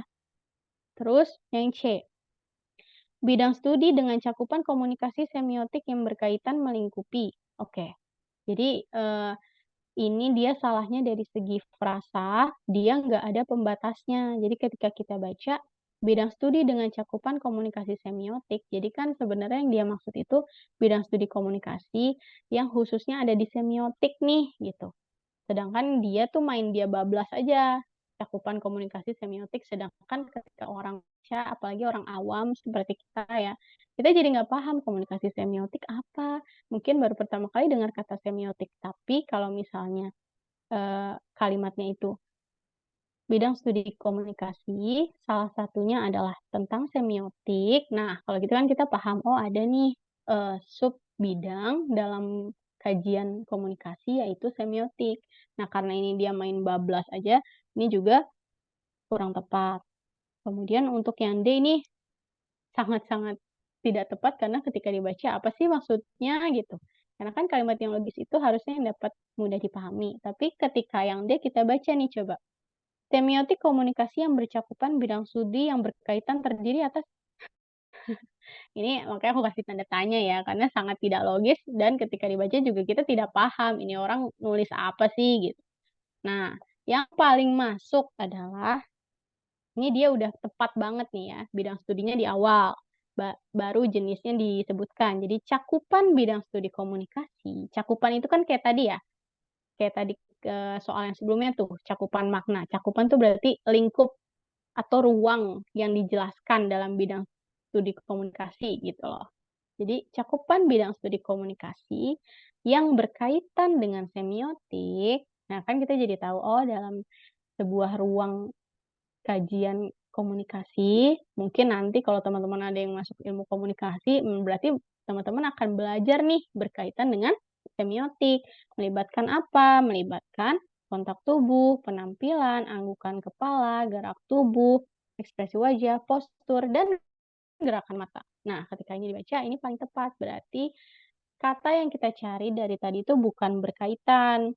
Terus yang C, bidang studi dengan cakupan komunikasi semiotik yang berkaitan melingkupi. Oke, jadi, ini dia salahnya dari segi frasa, dia nggak ada pembatasnya. Jadi ketika kita baca, bidang studi dengan cakupan komunikasi semiotik, jadi kan sebenarnya yang dia maksud itu bidang studi komunikasi yang khususnya ada di semiotik nih, gitu. Sedangkan dia tuh main dia bablas aja, cakupan komunikasi semiotik, sedangkan ketika orang baca, apalagi orang awam seperti kita ya, kita jadi nggak paham komunikasi semiotik apa, mungkin baru pertama kali dengar kata semiotik. Tapi kalau misalnya, kalimatnya itu bidang studi komunikasi, salah satunya adalah tentang semiotik. Nah, kalau gitu kan kita paham, oh ada nih, sub bidang dalam kajian komunikasi yaitu semiotik. Nah, karena ini dia main bablas aja, ini juga kurang tepat. Kemudian untuk yang D ini sangat-sangat tidak tepat karena ketika dibaca, apa sih maksudnya gitu. Karena kan kalimat yang logis itu harusnya yang dapat mudah dipahami. Tapi ketika yang D kita baca nih coba. Semiotik komunikasi yang bercakupan bidang studi yang berkaitan terdiri atas ini makanya aku kasih tanda tanya ya, karena sangat tidak logis dan ketika dibaca juga kita tidak paham, ini orang nulis apa sih gitu. Nah, yang paling masuk adalah ini dia udah tepat banget nih ya, bidang studinya di awal, baru jenisnya disebutkan. Jadi cakupan bidang studi komunikasi, cakupan itu kan kayak tadi ya, kayak tadi, soal yang sebelumnya tuh, cakupan makna. Cakupan tuh berarti lingkup atau ruang yang dijelaskan dalam bidang studi komunikasi gitu loh. Jadi cakupan bidang studi komunikasi yang berkaitan dengan semiotik, nah kan kita jadi tahu, oh dalam sebuah ruang kajian komunikasi, mungkin nanti kalau teman-teman ada yang masuk ilmu komunikasi, berarti teman-teman akan belajar nih berkaitan dengan semiotik. Melibatkan apa? Melibatkan kontak tubuh, penampilan, anggukan kepala, gerak tubuh, ekspresi wajah, postur, dan gerakan mata. Nah, ketika ini dibaca, ini paling tepat. Berarti kata yang kita cari dari tadi itu bukan berkaitan,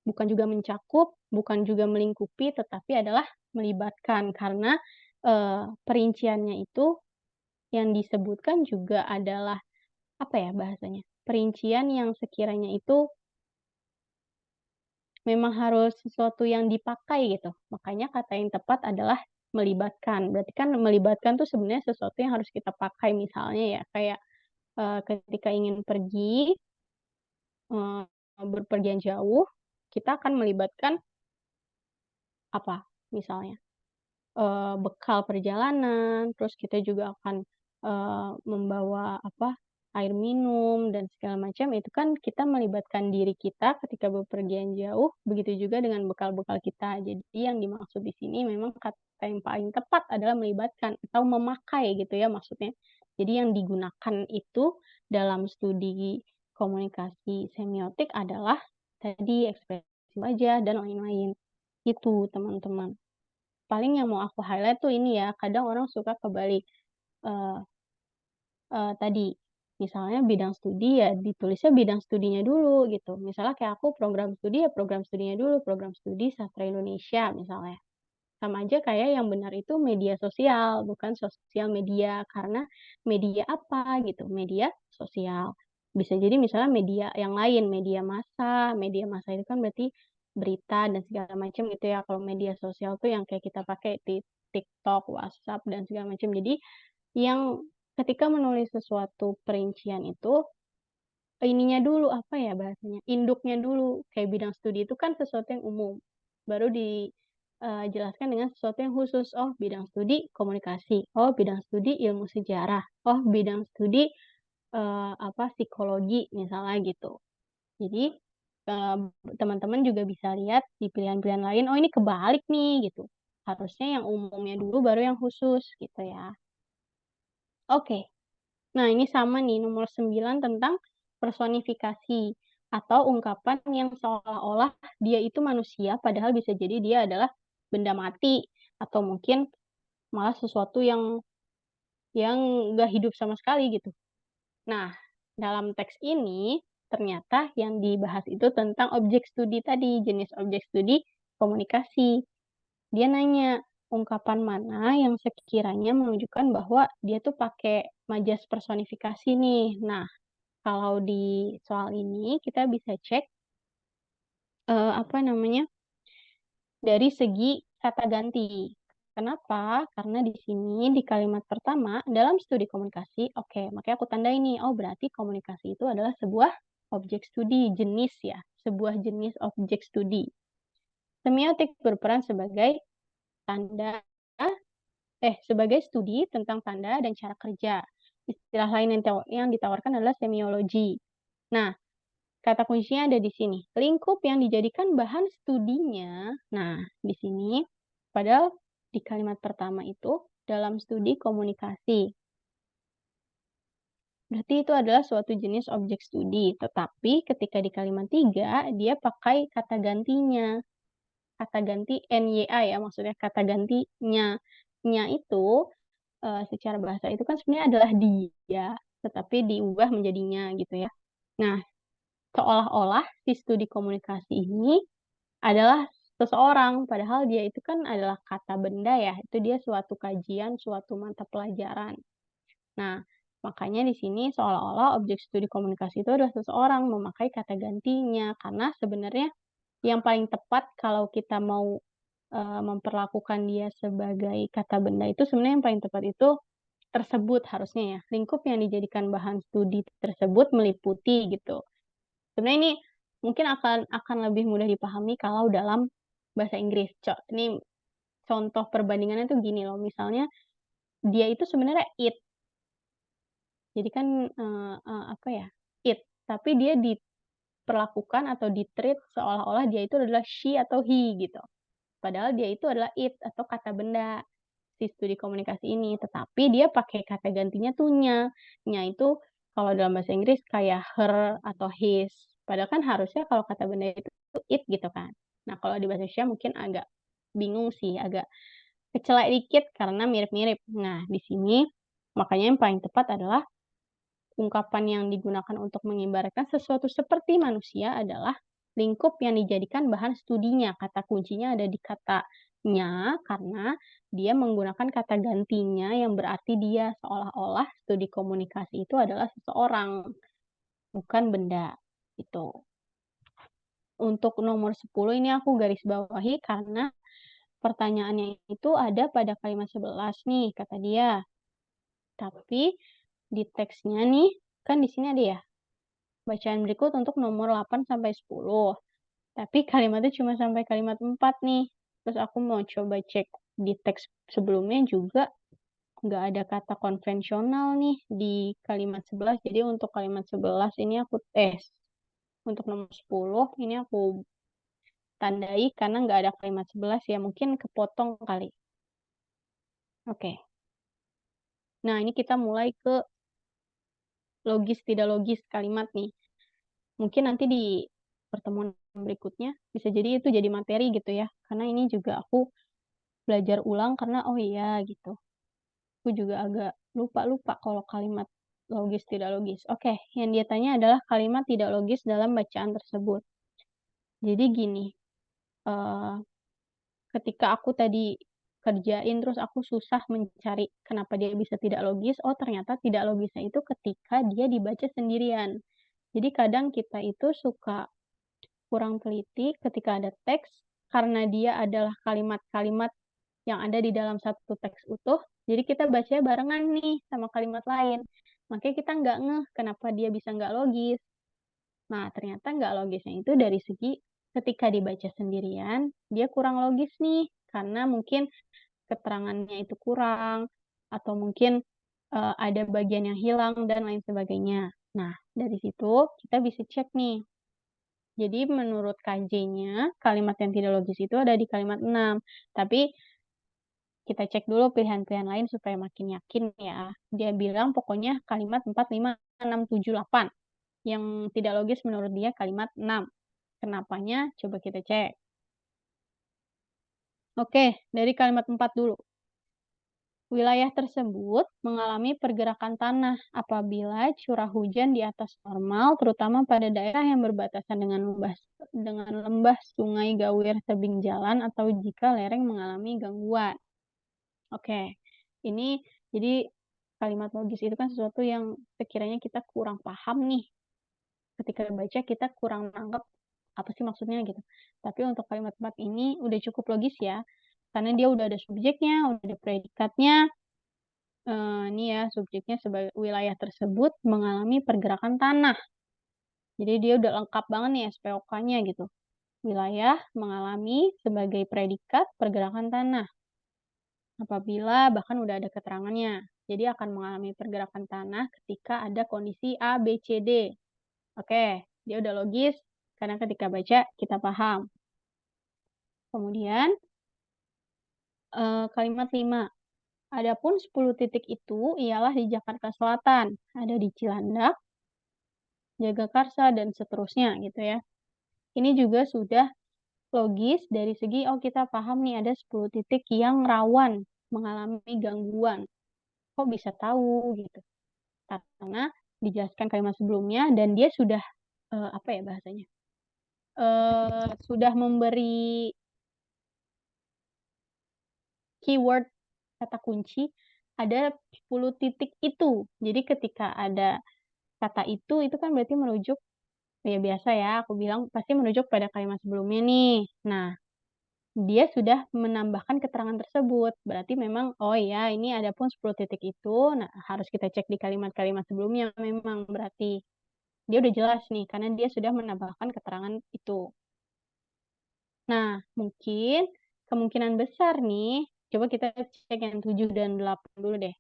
bukan juga mencakup, bukan juga melingkupi, tetapi adalah melibatkan. Karena, perinciannya itu yang disebutkan juga adalah, apa ya bahasanya, perincian yang sekiranya itu memang harus sesuatu yang dipakai gitu. Makanya kata yang tepat adalah melibatkan. Berarti kan melibatkan tuh sebenarnya sesuatu yang harus kita pakai. Misalnya ya kayak, ketika ingin pergi, eee, berpergian jauh, kita akan melibatkan apa misalnya, bekal perjalanan, terus kita juga akan, membawa apa, air minum, dan segala macam, itu kan kita melibatkan diri kita ketika bepergian jauh, begitu juga dengan bekal-bekal kita. Jadi yang dimaksud di sini memang kata yang paling tepat adalah melibatkan atau memakai gitu ya maksudnya. Jadi yang digunakan itu dalam studi komunikasi semiotik adalah tadi ekspresi wajah dan lain-lain. Itu teman-teman. Paling yang mau aku highlight tuh ini ya, kadang orang suka kebalik. Eee tadi, misalnya bidang studi ya ditulisnya bidang studinya dulu gitu. Misalnya kayak aku program studi ya program studinya dulu, program studi sastra Indonesia misalnya. Sama aja kayak yang benar itu media sosial, bukan sosial media. Karena media apa gitu, media sosial. Bisa jadi misalnya media yang lain, media massa itu kan berarti berita dan segala macam gitu ya. Kalau media sosial tuh yang kayak kita pakai di TikTok, WhatsApp, dan segala macam. Jadi yang ketika menulis sesuatu perincian itu, ininya dulu, apa ya bahasanya, induknya dulu. Kayak bidang studi itu kan sesuatu yang umum, baru jelaskan dengan sesuatu yang khusus. Oh, bidang studi komunikasi, oh bidang studi ilmu sejarah, oh bidang studi, psikologi misalnya gitu. Jadi, teman-teman juga bisa lihat di pilihan-pilihan lain, oh ini kebalik nih gitu. Harusnya yang umumnya dulu baru yang khusus gitu ya. Oke. Nah, ini sama nih, nomor 9 tentang personifikasi atau ungkapan yang seolah-olah dia itu manusia, padahal bisa jadi dia adalah benda mati atau mungkin malah sesuatu yang nggak hidup sama sekali gitu. Nah, dalam teks ini ternyata yang dibahas itu tentang objek studi tadi, jenis objek studi komunikasi. Dia nanya, ungkapan mana yang sekiranya menunjukkan bahwa dia tuh pakai majas personifikasi nih. Nah, kalau di soal ini kita bisa cek, apa namanya, dari segi kata ganti. Kenapa? Karena di sini di kalimat pertama dalam studi komunikasi, oke, makanya aku tandai nih, oh berarti komunikasi itu adalah sebuah objek studi, jenis ya, sebuah jenis objek studi. Semiotik berperan sebagai tanda sebagai studi tentang tanda dan cara kerja. Istilah lain yang ditawarkan adalah semiologi. Nah, kata kuncinya ada di sini. Lingkup yang dijadikan bahan studinya. Nah, di sini padahal di kalimat pertama itu dalam studi komunikasi. Berarti itu adalah suatu jenis objek studi. Tetapi ketika di kalimat 3, dia pakai kata gantinya. Kata ganti NYA ya, maksudnya kata gantinya. Nya itu secara bahasa itu kan sebenarnya adalah dia, tetapi diubah menjadinya gitu ya. Nah, seolah-olah si studi komunikasi ini adalah seseorang, padahal dia itu kan adalah kata benda ya, itu dia suatu kajian, suatu mata pelajaran. Nah, makanya di sini seolah-olah objek studi komunikasi itu adalah seseorang memakai kata gantinya, karena sebenarnya yang paling tepat kalau kita mau memperlakukan dia sebagai kata benda itu sebenarnya yang paling tepat itu tersebut harusnya ya. Lingkup yang dijadikan bahan studi tersebut meliputi gitu. Sebenarnya ini mungkin akan lebih mudah dipahami kalau dalam bahasa Inggris. Ini contoh perbandingannya tuh gini loh, misalnya dia itu sebenarnya it. Jadi kan apa ya? It, tapi dia diperlakukan atau di-treat seolah-olah dia itu adalah she atau he gitu. Padahal dia itu adalah it atau kata benda si studi komunikasi ini, tetapi dia pakai kata gantinya tuh nya. Nya itu kalau dalam bahasa Inggris kayak her atau his. Padahal kan harusnya kalau kata benda itu it gitu kan. Nah, kalau di bahasa Indonesia mungkin agak bingung sih, agak kecelek dikit karena mirip-mirip. Nah, di sini makanya yang paling tepat adalah ungkapan yang digunakan untuk mengibaratkan sesuatu seperti manusia adalah lingkup yang dijadikan bahan studinya. Kata kuncinya ada di katanya karena dia menggunakan kata gantinya yang berarti dia seolah-olah studi komunikasi itu adalah seseorang, bukan benda. Itu. Untuk nomor 10 ini aku garis bawahi karena pertanyaannya itu ada pada kalimat 11 nih, kata dia. Tapi di teksnya nih, kan di sini ada ya, bacaan berikut untuk nomor 8 sampai 10. Tapi kalimatnya cuma sampai kalimat 4 nih. Terus aku mau coba cek di teks sebelumnya juga nggak ada kata konvensional nih di kalimat 11. Jadi untuk kalimat 11 ini untuk nomor 10 ini aku tandai karena nggak ada kalimat 11 ya, mungkin kepotong kali. Oke. Nah, ini kita mulai ke logis tidak logis kalimat nih. Mungkin nanti di pertemuan berikutnya bisa jadi itu jadi materi gitu ya. Karena ini juga aku belajar ulang karena oh iya gitu. Aku juga agak lupa-lupa kalau kalimat logis tidak logis. Oke, yang dia tanya adalah kalimat tidak logis dalam bacaan tersebut. Jadi gini, eh, ketika aku tadi kerjain terus aku susah mencari kenapa dia bisa tidak logis. Oh, ternyata tidak logisnya itu ketika dia dibaca sendirian. Jadi kadang kita itu suka kurang teliti ketika ada teks karena dia adalah kalimat-kalimat yang ada di dalam satu teks utuh. Jadi kita bacanya barengan nih sama kalimat lain. Makanya kita nggak ngeh kenapa dia bisa nggak logis. Nah, ternyata nggak logisnya itu dari segi ketika dibaca sendirian, dia kurang logis nih. Karena mungkin keterangannya itu kurang, atau mungkin ada bagian yang hilang, dan lain sebagainya. Nah, dari situ kita bisa cek nih. Jadi menurut KJ-nya, kalimat yang tidak logis itu ada di kalimat 6. Tapi kita cek dulu pilihan-pilihan lain supaya makin yakin ya. Dia bilang pokoknya kalimat 4, 5, 6, 7, 8. Yang tidak logis menurut dia kalimat 6. Kenapanya? Coba kita cek. Oke, dari kalimat 4 dulu. Wilayah tersebut mengalami pergerakan tanah apabila curah hujan di atas normal, terutama pada daerah yang berbatasan dengan lembah, sungai, gawir, tebing jalan, atau jika lereng mengalami gangguan. Oke, ini jadi kalimat logis itu kan sesuatu yang sekiranya kita kurang paham nih. Ketika baca kita kurang nangkep apa sih maksudnya gitu. Tapi untuk kalimat 4 ini udah cukup logis ya. Karena dia udah ada subjeknya, udah ada predikatnya. Ini ya, subjeknya sebagai wilayah tersebut mengalami pergerakan tanah. Jadi dia udah lengkap banget nih SPOK-nya gitu. Wilayah mengalami sebagai predikat pergerakan tanah. Apabila bahkan udah ada keterangannya. Jadi akan mengalami pergerakan tanah ketika ada kondisi A, B, C, D. Oke, dia udah logis karena ketika baca kita paham. Kemudian kalimat 5. Adapun 10 titik itu ialah di Jakarta Selatan, ada di Cilandak, Jagakarsa, dan seterusnya gitu ya. Ini juga sudah logis dari segi, oh kita paham nih ada 10 titik yang rawan mengalami gangguan. Kok bisa tahu gitu? Karena dijelaskan kalimat sebelumnya dan dia sudah apa ya bahasanya? Sudah memberi keyword kata kunci ada 10 titik itu. Jadi ketika ada kata itu kan berarti merujuk ya biasa ya aku bilang pasti merujuk pada kalimat sebelumnya nih. Nah, dia sudah menambahkan keterangan tersebut. Berarti memang oh iya ini ada pun 10 titik itu. Nah, harus kita cek di kalimat-kalimat sebelumnya memang berarti dia udah jelas nih karena dia sudah menambahkan keterangan itu. Nah, mungkin kemungkinan besar nih, coba kita cek yang 7 dan 8 dulu deh.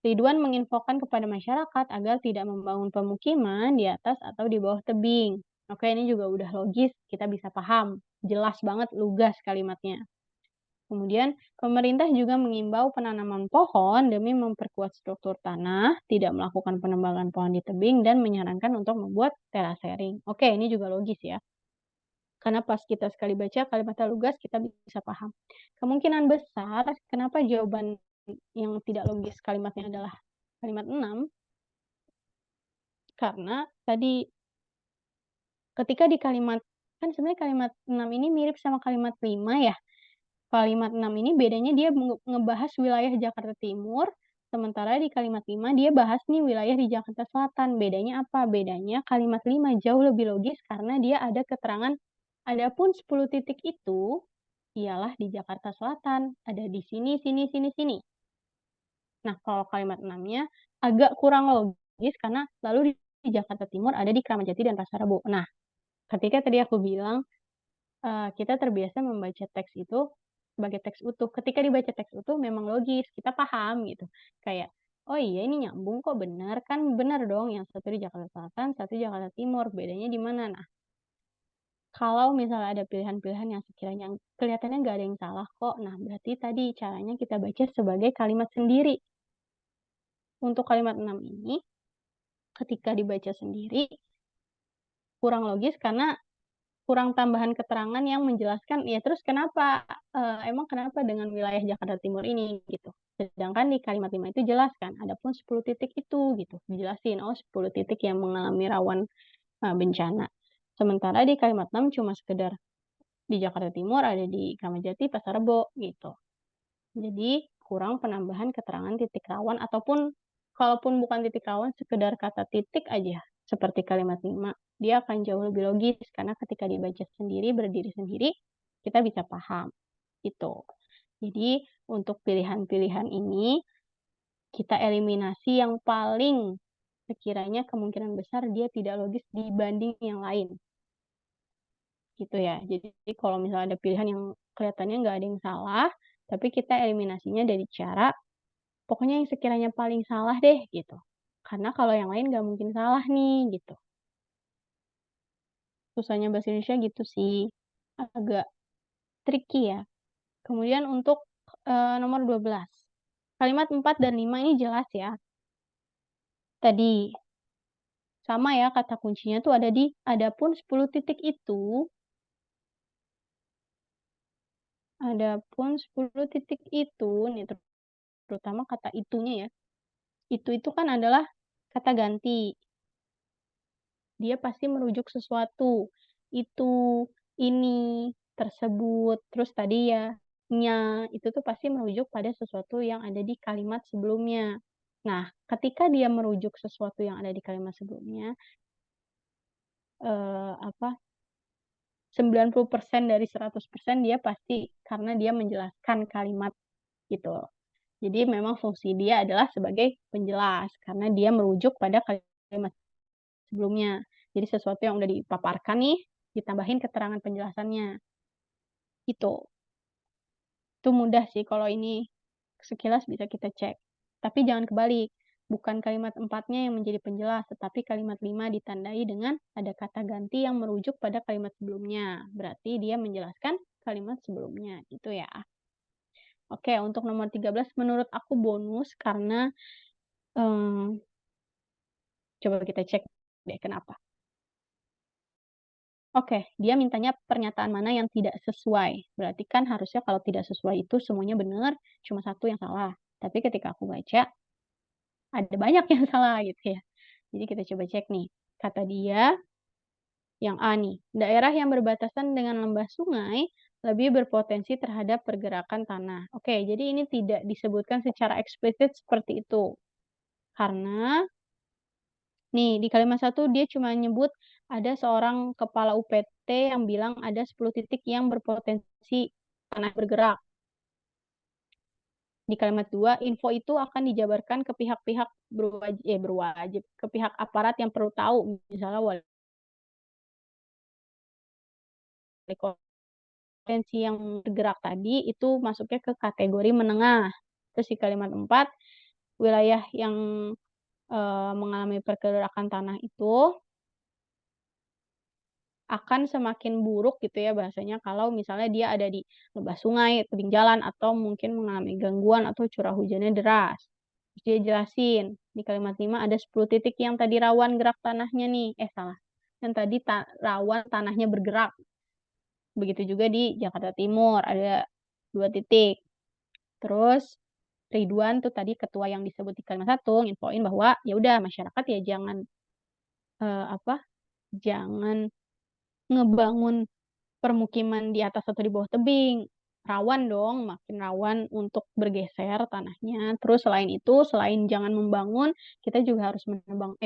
Ridwan menginfokan kepada masyarakat agar tidak membangun pemukiman di atas atau di bawah tebing. Oke, ini juga udah logis, kita bisa paham. Jelas banget, lugas kalimatnya. Kemudian, pemerintah juga mengimbau penanaman pohon demi memperkuat struktur tanah, tidak melakukan penebangan pohon di tebing, dan menyarankan untuk membuat terasering. Oke, ini juga logis ya. Karena pas kita sekali baca kalimatnya lugas, kita bisa paham. Kemungkinan besar, kenapa jawaban yang tidak logis kalimatnya adalah kalimat 6? Karena tadi ketika di kalimat, kan sebenarnya kalimat 6 ini mirip sama kalimat 5 ya. Kalimat 6 ini bedanya dia ngebahas wilayah Jakarta Timur, sementara di kalimat 5 dia bahas nih wilayah di Jakarta Selatan. Bedanya apa? Bedanya kalimat 5 jauh lebih logis karena dia ada keterangan adapun 10 titik itu ialah di Jakarta Selatan, ada di sini, sini, sini, sini. Nah, kalau kalimat 6-nya agak kurang logis karena lalu di Jakarta Timur ada di Kramat Jati dan Pasar Rebo. Nah, ketika tadi aku bilang kita terbiasa membaca teks itu sebagai teks utuh. Ketika dibaca teks utuh memang logis, kita paham gitu. Kayak, oh iya ini nyambung kok benar, kan benar dong yang satu di Jakarta Selatan, satu di Jakarta Timur, bedanya di mana? Nah, kalau misalnya ada pilihan-pilihan yang sekiranya kelihatannya nggak ada yang salah kok, nah berarti tadi caranya kita baca sebagai kalimat sendiri. Untuk kalimat 6 ini, ketika dibaca sendiri, kurang logis karena kurang tambahan keterangan yang menjelaskan, ya terus kenapa, emang kenapa dengan wilayah Jakarta Timur ini gitu. Sedangkan di kalimat 5 itu jelas kan, ada pun 10 titik itu gitu, dijelasin, oh 10 titik yang mengalami rawan bencana. Sementara di kalimat 6 cuma sekedar di Jakarta Timur, ada di Kramat Jati, Pasar Rebo gitu. Jadi kurang penambahan keterangan titik rawan ataupun kalaupun bukan titik rawan, sekedar kata titik aja seperti kalimat 5, dia akan jauh lebih logis karena ketika dibaca sendiri, berdiri sendiri, kita bisa paham, gitu. Jadi untuk pilihan-pilihan ini, kita eliminasi yang paling sekiranya kemungkinan besar dia tidak logis dibanding yang lain. Gitu ya. Jadi kalau misalnya ada pilihan yang kelihatannya nggak ada yang salah, tapi kita eliminasinya dari cara, pokoknya yang sekiranya paling salah deh, gitu. Karena kalau yang lain nggak mungkin salah nih, gitu. Susahnya bahasa Indonesia gitu sih, agak tricky ya. Kemudian untuk nomor 12. Kalimat 4 dan 5 ini jelas ya. Tadi sama ya kata kuncinya tuh ada di adapun 10 titik itu, adapun 10 titik itu nih terutama kata itunya ya. Itu kan adalah kata ganti. Dia pasti merujuk sesuatu. Itu, ini, tersebut, terus tadi ya, nya, itu tuh pasti merujuk pada sesuatu yang ada di kalimat sebelumnya. Nah, ketika dia merujuk sesuatu yang ada di kalimat sebelumnya, 90% dari 100% dia pasti karena dia menjelaskan kalimat gitu. Jadi memang fungsi dia adalah sebagai penjelas karena dia merujuk pada kalimat sebelumnya. Jadi sesuatu yang udah dipaparkan nih, ditambahin keterangan penjelasannya. Gitu. Itu mudah sih kalau ini sekilas bisa kita cek. Tapi jangan kebalik. Bukan kalimat 4-nya yang menjadi penjelas, tetapi kalimat 5 ditandai dengan ada kata ganti yang merujuk pada kalimat sebelumnya. Berarti dia menjelaskan kalimat sebelumnya. Gitu ya. Oke, untuk nomor 13 menurut aku bonus karena coba kita cek deh kenapa. Oke, dia mintanya pernyataan mana yang tidak sesuai. Berarti kan harusnya kalau tidak sesuai itu semuanya benar, cuma satu yang salah. Tapi ketika aku baca, ada banyak yang salah gitu ya. Jadi kita coba cek nih. Kata dia, yang A nih, daerah yang berbatasan dengan lembah sungai lebih berpotensi terhadap pergerakan tanah. Oke, jadi ini tidak disebutkan secara eksplisit seperti itu. Karena nih, di kalimat 1 dia cuma nyebut ada seorang kepala UPT yang bilang ada 10 titik yang berpotensi tanah bergerak. Di kalimat 2, info itu akan dijabarkan ke pihak-pihak berwajib, ke pihak aparat yang perlu tahu, misalnya wali kota. Potensi yang bergerak tadi itu masuknya ke kategori menengah. Terus di kalimat 4, wilayah yang mengalami pergerakan tanah itu akan semakin buruk gitu ya bahasanya kalau misalnya dia ada di lembah sungai, tebing jalan, atau mungkin mengalami gangguan atau curah hujannya deras. Terus dia jelasin, di kalimat 5 ada 10 titik yang tadi rawan gerak tanahnya nih. Salah. Yang tadi rawan tanahnya bergerak. Begitu juga di Jakarta Timur ada 2 titik. Terus Ridwan tuh tadi ketua yang disebut di kalimat 1 nginfoin bahwa ya udah masyarakat ya jangan jangan ngebangun permukiman di atas atau di bawah tebing, rawan dong, makin rawan untuk bergeser tanahnya. Terus selain itu, selain jangan membangun, kita juga harus menebang.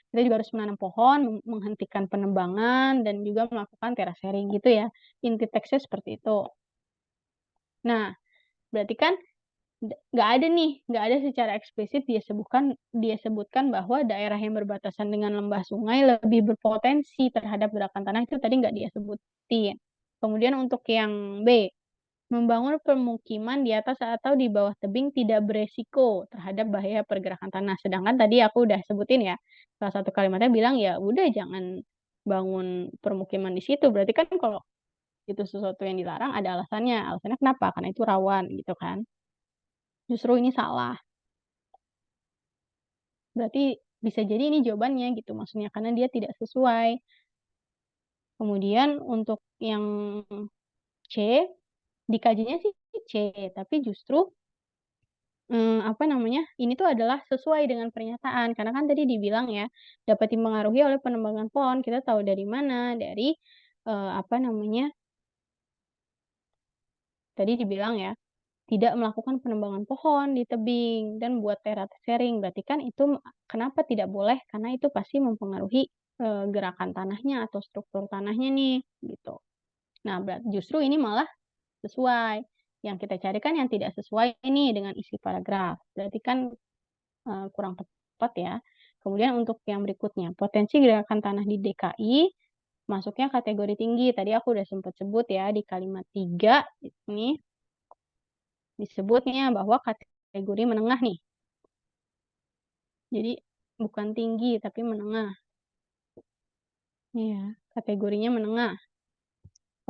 Kita juga harus menanam pohon, menghentikan penebangan, dan juga melakukan terasering gitu ya. Inti teksnya seperti itu. Nah, berarti kan nggak ada secara eksplisit dia sebutkan bahwa daerah yang berbatasan dengan lembah sungai lebih berpotensi terhadap gerakan tanah itu tadi nggak dia sebutin. Kemudian untuk yang B, Membangun permukiman di atas atau di bawah tebing tidak beresiko terhadap bahaya pergerakan tanah. Sedangkan tadi aku udah sebutin ya, salah satu kalimatnya bilang, ya udah jangan bangun permukiman di situ. Berarti kan kalau itu sesuatu yang dilarang ada alasannya. Alasannya kenapa? Karena itu rawan gitu kan. Justru ini salah. Berarti bisa jadi ini jawabannya gitu maksudnya, karena dia tidak sesuai. Kemudian untuk yang C, dikajinya sih C, tapi justru apa namanya, ini tuh adalah sesuai dengan pernyataan, karena kan tadi dibilang ya, dapat dipengaruhi oleh penebangan pohon. Kita tahu dari mana, dari, apa namanya, tadi dibilang ya, tidak melakukan penebangan pohon di tebing dan buat terasering. Berarti kan itu kenapa tidak boleh, karena itu pasti mempengaruhi, gerakan tanahnya atau struktur tanahnya nih, gitu. Nah, justru ini malah sesuai. Yang kita cari kan yang tidak sesuai ini dengan isi paragraf. Berarti kan kurang tepat ya. Kemudian untuk yang berikutnya, potensi gerakan tanah di DKI masuknya kategori tinggi. Tadi aku udah sempat sebut ya di kalimat 3 ini disebutnya bahwa kategori menengah nih. Jadi bukan tinggi tapi menengah. Iya, kategorinya menengah.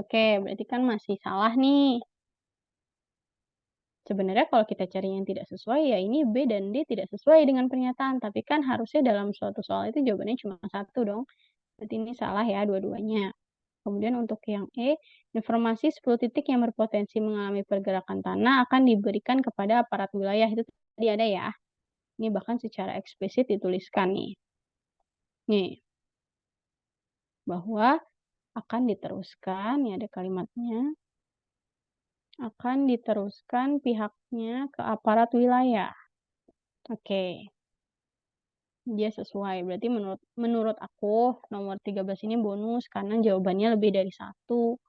Oke, berarti kan masih salah nih. Sebenarnya kalau kita cari yang tidak sesuai, ya ini B dan D tidak sesuai dengan pernyataan, tapi kan harusnya dalam suatu soal itu jawabannya cuma satu dong. Berarti ini salah ya dua-duanya. Kemudian untuk yang E, informasi 10 titik yang berpotensi mengalami pergerakan tanah akan diberikan kepada aparat wilayah. Itu tadi ada ya. Ini bahkan secara eksplisit dituliskan nih. Nih, bahwa akan diteruskan, ya ada kalimatnya, akan diteruskan pihaknya ke aparat wilayah. Oke, dia sesuai. Berarti menurut aku nomor 13 ini bonus karena jawabannya lebih dari satu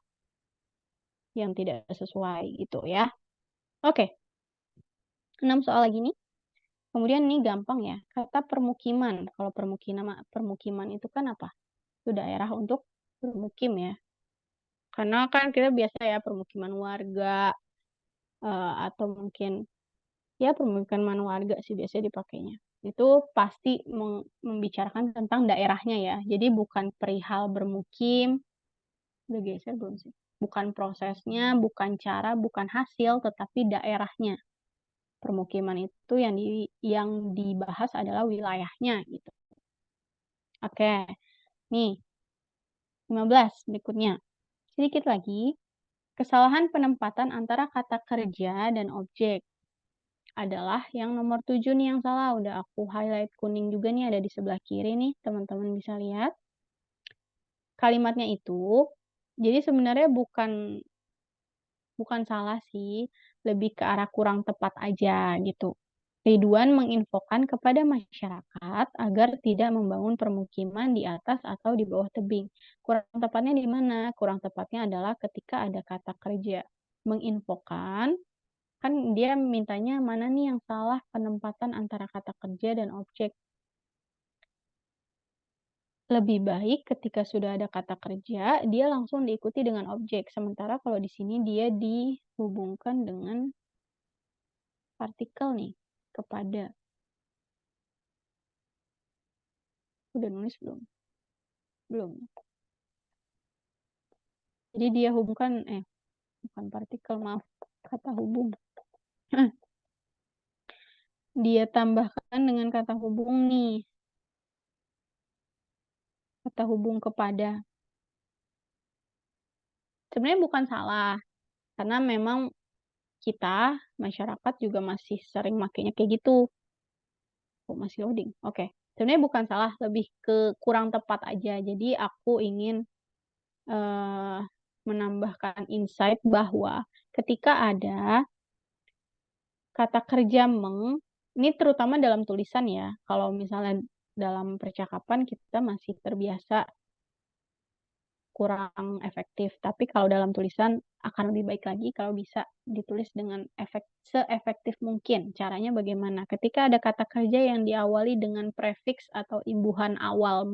yang tidak sesuai gitu ya. Oke, 6 soal lagi nih. Kemudian ini gampang ya, kata permukiman. Kalau permukiman itu kan apa? Itu daerah untuk bermukim ya. Karena kan kita biasa ya permukiman warga, atau mungkin ya permukiman warga sih biasanya dipakainya. Itu pasti membicarakan tentang daerahnya ya. Jadi bukan perihal bermukim, udah geser belum sih? Bukan prosesnya, bukan cara, bukan hasil, tetapi daerahnya. Permukiman itu yang dibahas adalah wilayahnya gitu. Oke, nih 15 berikutnya. Sedikit lagi, kesalahan penempatan antara kata kerja dan objek adalah yang nomor 7 nih yang salah. Udah aku highlight kuning juga nih, ada di sebelah kiri nih, teman-teman bisa lihat. Kalimatnya itu, jadi sebenarnya bukan salah sih, lebih ke arah kurang tepat aja gitu. Ridwan menginfokan kepada masyarakat agar tidak membangun permukiman di atas atau di bawah tebing. Kurang tepatnya di mana? Kurang tepatnya adalah ketika ada kata kerja. Menginfokan, kan dia mintanya mana nih yang salah penempatan antara kata kerja dan objek. Lebih baik ketika sudah ada kata kerja, dia langsung diikuti dengan objek. Sementara kalau di sini dia dihubungkan dengan partikel nih, kepada. Udah nulis belum? Belum. Jadi dia hubungkan, bukan partikel, maaf, kata hubung. Dia tambahkan dengan kata hubung nih. Kata hubung kepada. Sebenarnya bukan salah, karena memang kita, masyarakat juga masih sering makainya kayak gitu. Oh, masih loading. Oke. Sebenarnya bukan salah, lebih ke kurang tepat aja. Jadi aku ingin menambahkan insight bahwa ketika ada kata kerja ini terutama dalam tulisan ya. Kalau misalnya dalam percakapan kita masih terbiasa kurang efektif. Tapi kalau dalam tulisan akan lebih baik lagi kalau bisa ditulis dengan seefektif mungkin. Caranya bagaimana? Ketika ada kata kerja yang diawali dengan prefiks atau imbuhan awal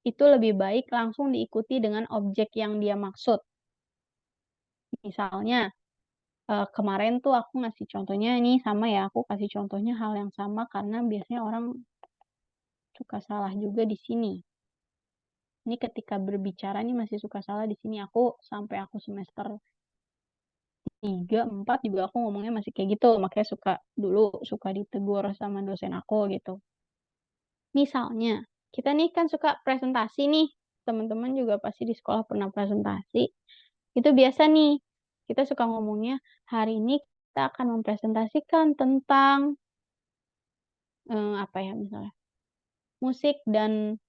itu lebih baik langsung diikuti dengan objek yang dia maksud. Misalnya, kemarin tuh aku ngasih contohnya nih sama ya, aku kasih contohnya hal yang sama karena biasanya orang suka salah juga di sini. Ini ketika berbicara nih masih suka salah di sini. Aku sampai aku semester 3, 4 juga aku ngomongnya masih kayak gitu. Makanya dulu suka ditegur sama dosen aku gitu. Misalnya, kita nih kan suka presentasi nih. Teman-teman juga pasti di sekolah pernah presentasi. Itu biasa nih, kita suka ngomongnya, hari ini kita akan mempresentasikan tentang, apa ya misalnya, musik dan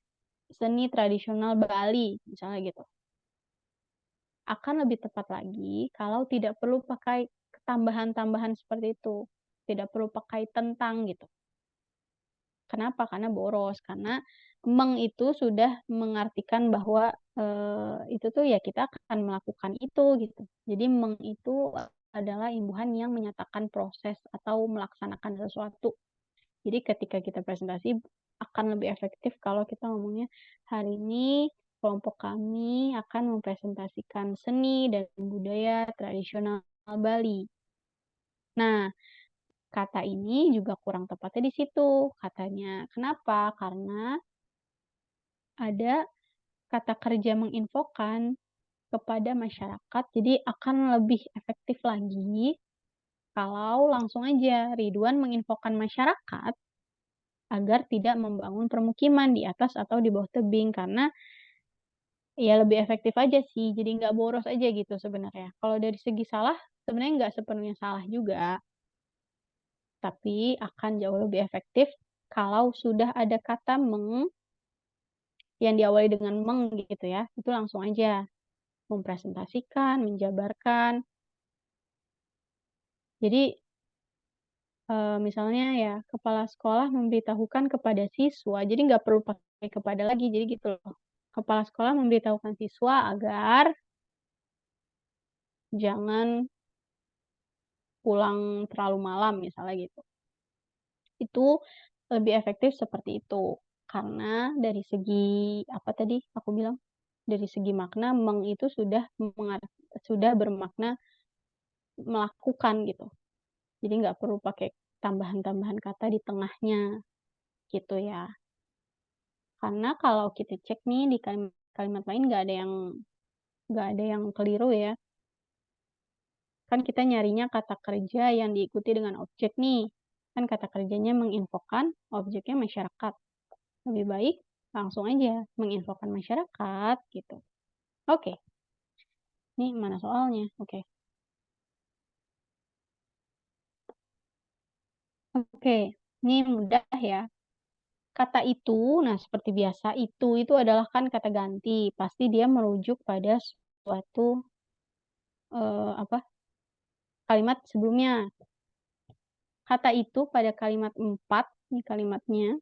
seni tradisional Bali, misalnya gitu. Akan lebih tepat lagi kalau tidak perlu pakai tambahan-tambahan seperti itu. Tidak perlu pakai tentang gitu. Kenapa? Karena boros. Karena meng itu sudah mengartikan bahwa itu tuh ya kita akan melakukan itu gitu. Jadi meng itu adalah imbuhan yang menyatakan proses atau melaksanakan sesuatu. Jadi ketika kita presentasi akan lebih efektif kalau kita ngomongnya hari ini kelompok kami akan mempresentasikan seni dan budaya tradisional Bali. Nah, kata ini juga kurang tepatnya di situ katanya. Kenapa? Karena ada kata kerja menginfokan kepada masyarakat, jadi akan lebih efektif lagi kalau langsung aja Ridwan menginfokan masyarakat agar tidak membangun permukiman di atas atau di bawah tebing, karena ya lebih efektif aja sih, jadi nggak boros aja gitu sebenarnya. Kalau dari segi salah, sebenarnya nggak sepenuhnya salah juga, tapi akan jauh lebih efektif kalau sudah ada kata meng yang diawali dengan meng gitu ya, itu langsung aja mempresentasikan, menjabarkan. Jadi misalnya ya, kepala sekolah memberitahukan kepada siswa, jadi nggak perlu pakai kepada lagi, jadi gitu loh. Kepala sekolah memberitahukan siswa agar jangan pulang terlalu malam, misalnya gitu. Itu lebih efektif seperti itu. Karena dari segi, apa tadi aku bilang? Dari segi makna, meng itu sudah bermakna melakukan gitu. Jadi nggak perlu pakai tambahan-tambahan kata di tengahnya gitu ya. Karena kalau kita cek nih di kalimat lain nggak ada yang keliru ya. Kan kita nyarinya kata kerja yang diikuti dengan objek nih. Kan kata kerjanya menginfokan, objeknya masyarakat. Lebih baik langsung aja menginfokan masyarakat gitu. Oke. Ini mana soalnya? Oke. Oke. Ini mudah ya. Kata itu, nah seperti biasa, itu adalah kan kata ganti. Pasti dia merujuk pada suatu apa kalimat sebelumnya. Kata itu pada kalimat 4, ini kalimatnya,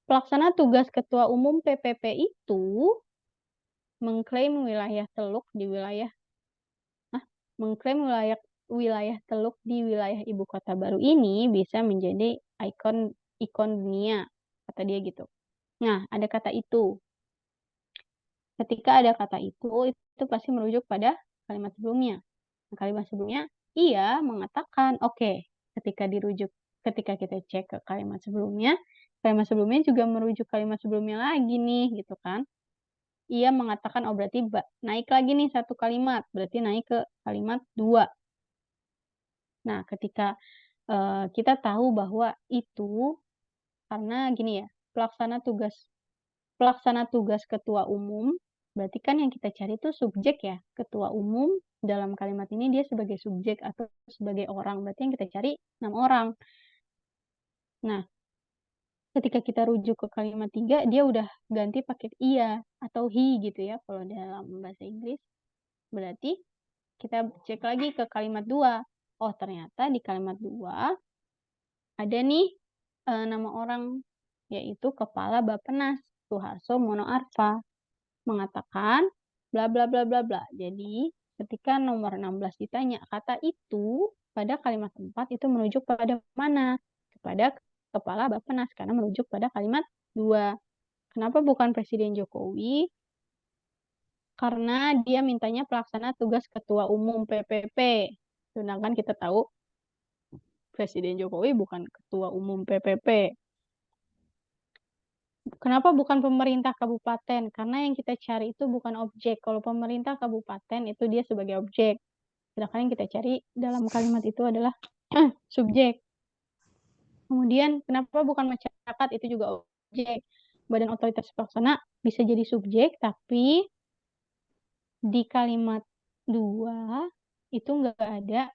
pelaksana tugas Ketua Umum PPP itu mengklaim wilayah Teluk di wilayah mengklaim wilayah Teluk di wilayah ibu kota baru ini bisa menjadi ikon dunia, kata dia gitu. Nah, ada kata itu. Ketika ada kata itu pasti merujuk pada kalimat sebelumnya. Nah, kalimat sebelumnya, ia mengatakan, oke, ketika kita cek ke kalimat sebelumnya juga merujuk kalimat sebelumnya lagi nih, gitu kan. Ia mengatakan, oh berarti naik lagi nih satu kalimat, berarti naik ke kalimat 2. Nah, ketika kita tahu bahwa itu, karena gini ya, pelaksana tugas ketua umum, berarti kan yang kita cari itu subjek ya. Ketua umum dalam kalimat ini dia sebagai subjek atau sebagai orang. Berarti yang kita cari 6 orang. Nah, ketika kita rujuk ke kalimat 3, dia udah ganti pakai iya atau he gitu ya kalau dalam bahasa Inggris. Berarti kita cek lagi ke kalimat 2. Oh, ternyata di kalimat 2 ada nih nama orang, yaitu Kepala Bappenas Suharso Mono Arfa, mengatakan bla bla bla bla bla. Jadi, ketika nomor 16 ditanya kata itu pada kalimat 4 itu merujuk pada mana? Kepada Kepala Bappenas karena merujuk pada kalimat 2. Kenapa bukan Presiden Jokowi? Karena dia mintanya pelaksana tugas ketua umum PPP. Sedangkan kita tahu Presiden Jokowi bukan ketua umum PPP. Kenapa bukan pemerintah kabupaten? Karena yang kita cari itu bukan objek. Kalau pemerintah kabupaten itu dia sebagai objek. Sedangkan yang kita cari dalam kalimat itu adalah subjek. Kemudian kenapa bukan masyarakat? Itu juga objek. Badan otoritas pelaksana bisa jadi subjek, tapi di kalimat 2 itu nggak ada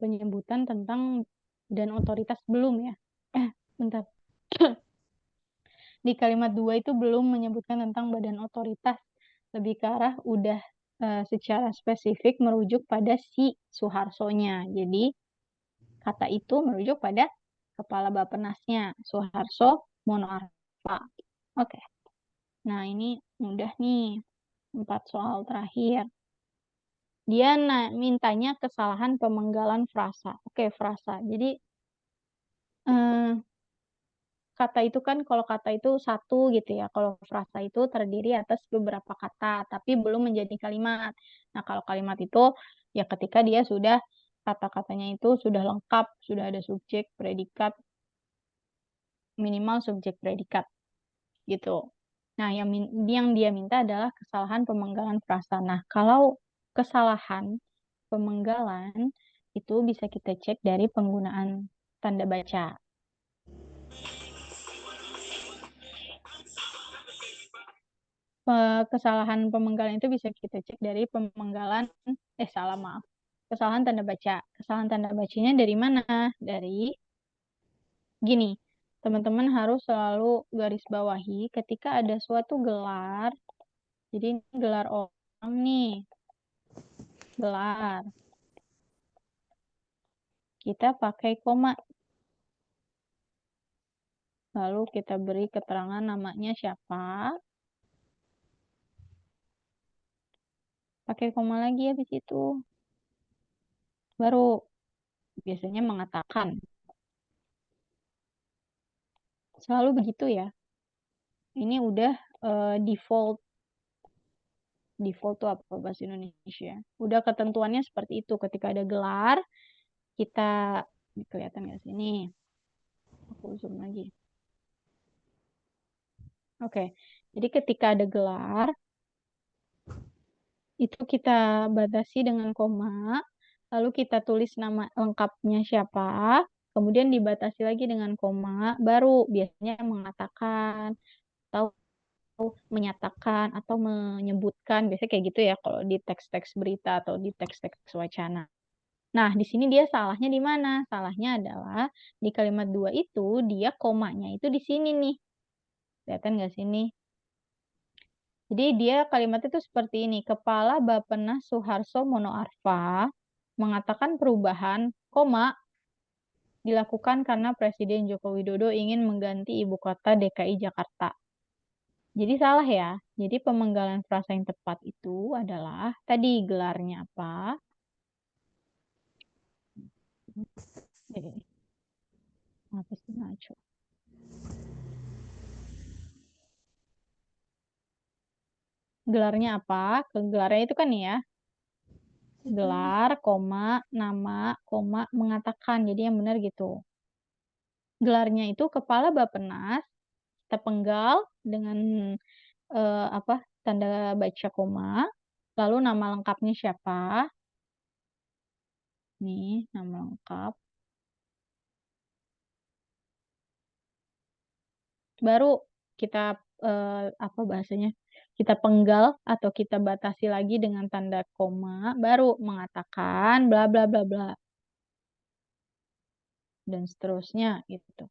penyebutan tentang dan otoritas belum ya. Bentar. Di kalimat 2 itu belum menyebutkan tentang badan otoritas. Lebih ke arah udah secara spesifik merujuk pada si Suharsonya. Jadi kata itu merujuk pada kepala Bappenasnya, Suharso Monoarfa. Oke. Nah, ini mudah nih. 4 soal terakhir. Dia mintanya kesalahan pemenggalan frasa. Oke, frasa. Jadi kata itu kan kalau kata itu satu gitu ya. Kalau frasa itu terdiri atas beberapa kata, tapi belum menjadi kalimat. Nah, kalau kalimat itu ya ketika dia sudah kata-katanya itu sudah lengkap, sudah ada subjek, predikat, minimal subjek predikat gitu. Nah, yang dia minta adalah kesalahan pemenggalan frasa. Nah, kalau kesalahan pemenggalan itu bisa kita cek dari penggunaan tanda baca. Kesalahan pemenggalan itu bisa kita cek dari pemenggalan, salah maaf. Kesalahan tanda baca. Kesalahan tanda bacanya dari mana? Dari gini. Teman-teman harus selalu garis bawahi ketika ada suatu gelar. Jadi ini gelar orang nih. Gelar. Kita pakai koma. Lalu kita beri keterangan namanya siapa. Pakai koma lagi habis itu. Baru biasanya mengatakan. Selalu begitu ya. Ini udah default. Default tuh apa bahasa Indonesia? Udah ketentuannya seperti itu. Ketika ada gelar, kita kelihatan nggak sini? Aku zoom lagi. Oke, jadi ketika ada gelar, itu kita batasi dengan koma, lalu kita tulis nama lengkapnya siapa, kemudian dibatasi lagi dengan koma, baru biasanya mengatakan atau menyatakan atau menyebutkan, biasanya kayak gitu ya kalau di teks-teks berita atau di teks-teks wacana. Nah, di sini dia salahnya di mana? Salahnya adalah di kalimat 2 itu dia komanya itu di sini nih. Kelihatan nggak sini? Jadi dia kalimat itu seperti ini. Kepala Bappenas Suharso Monoarfa mengatakan perubahan, koma, dilakukan karena Presiden Joko Widodo ingin mengganti ibu kota DKI Jakarta. Jadi salah ya. Jadi pemenggalan frasa yang tepat itu adalah tadi gelarnya apa? Apa sih ngaco? Gelarnya apa? Gelarnya itu kan ya. Gelar, koma, nama, koma, mengatakan. Jadi yang benar gitu. Gelarnya itu Kepala Bappenas, kita penggal dengan apa tanda baca koma, lalu nama lengkapnya siapa? Nih, nama lengkap. Baru kita apa bahasanya? Kita penggal atau kita batasi lagi dengan tanda koma, baru mengatakan bla bla bla bla dan seterusnya gitu.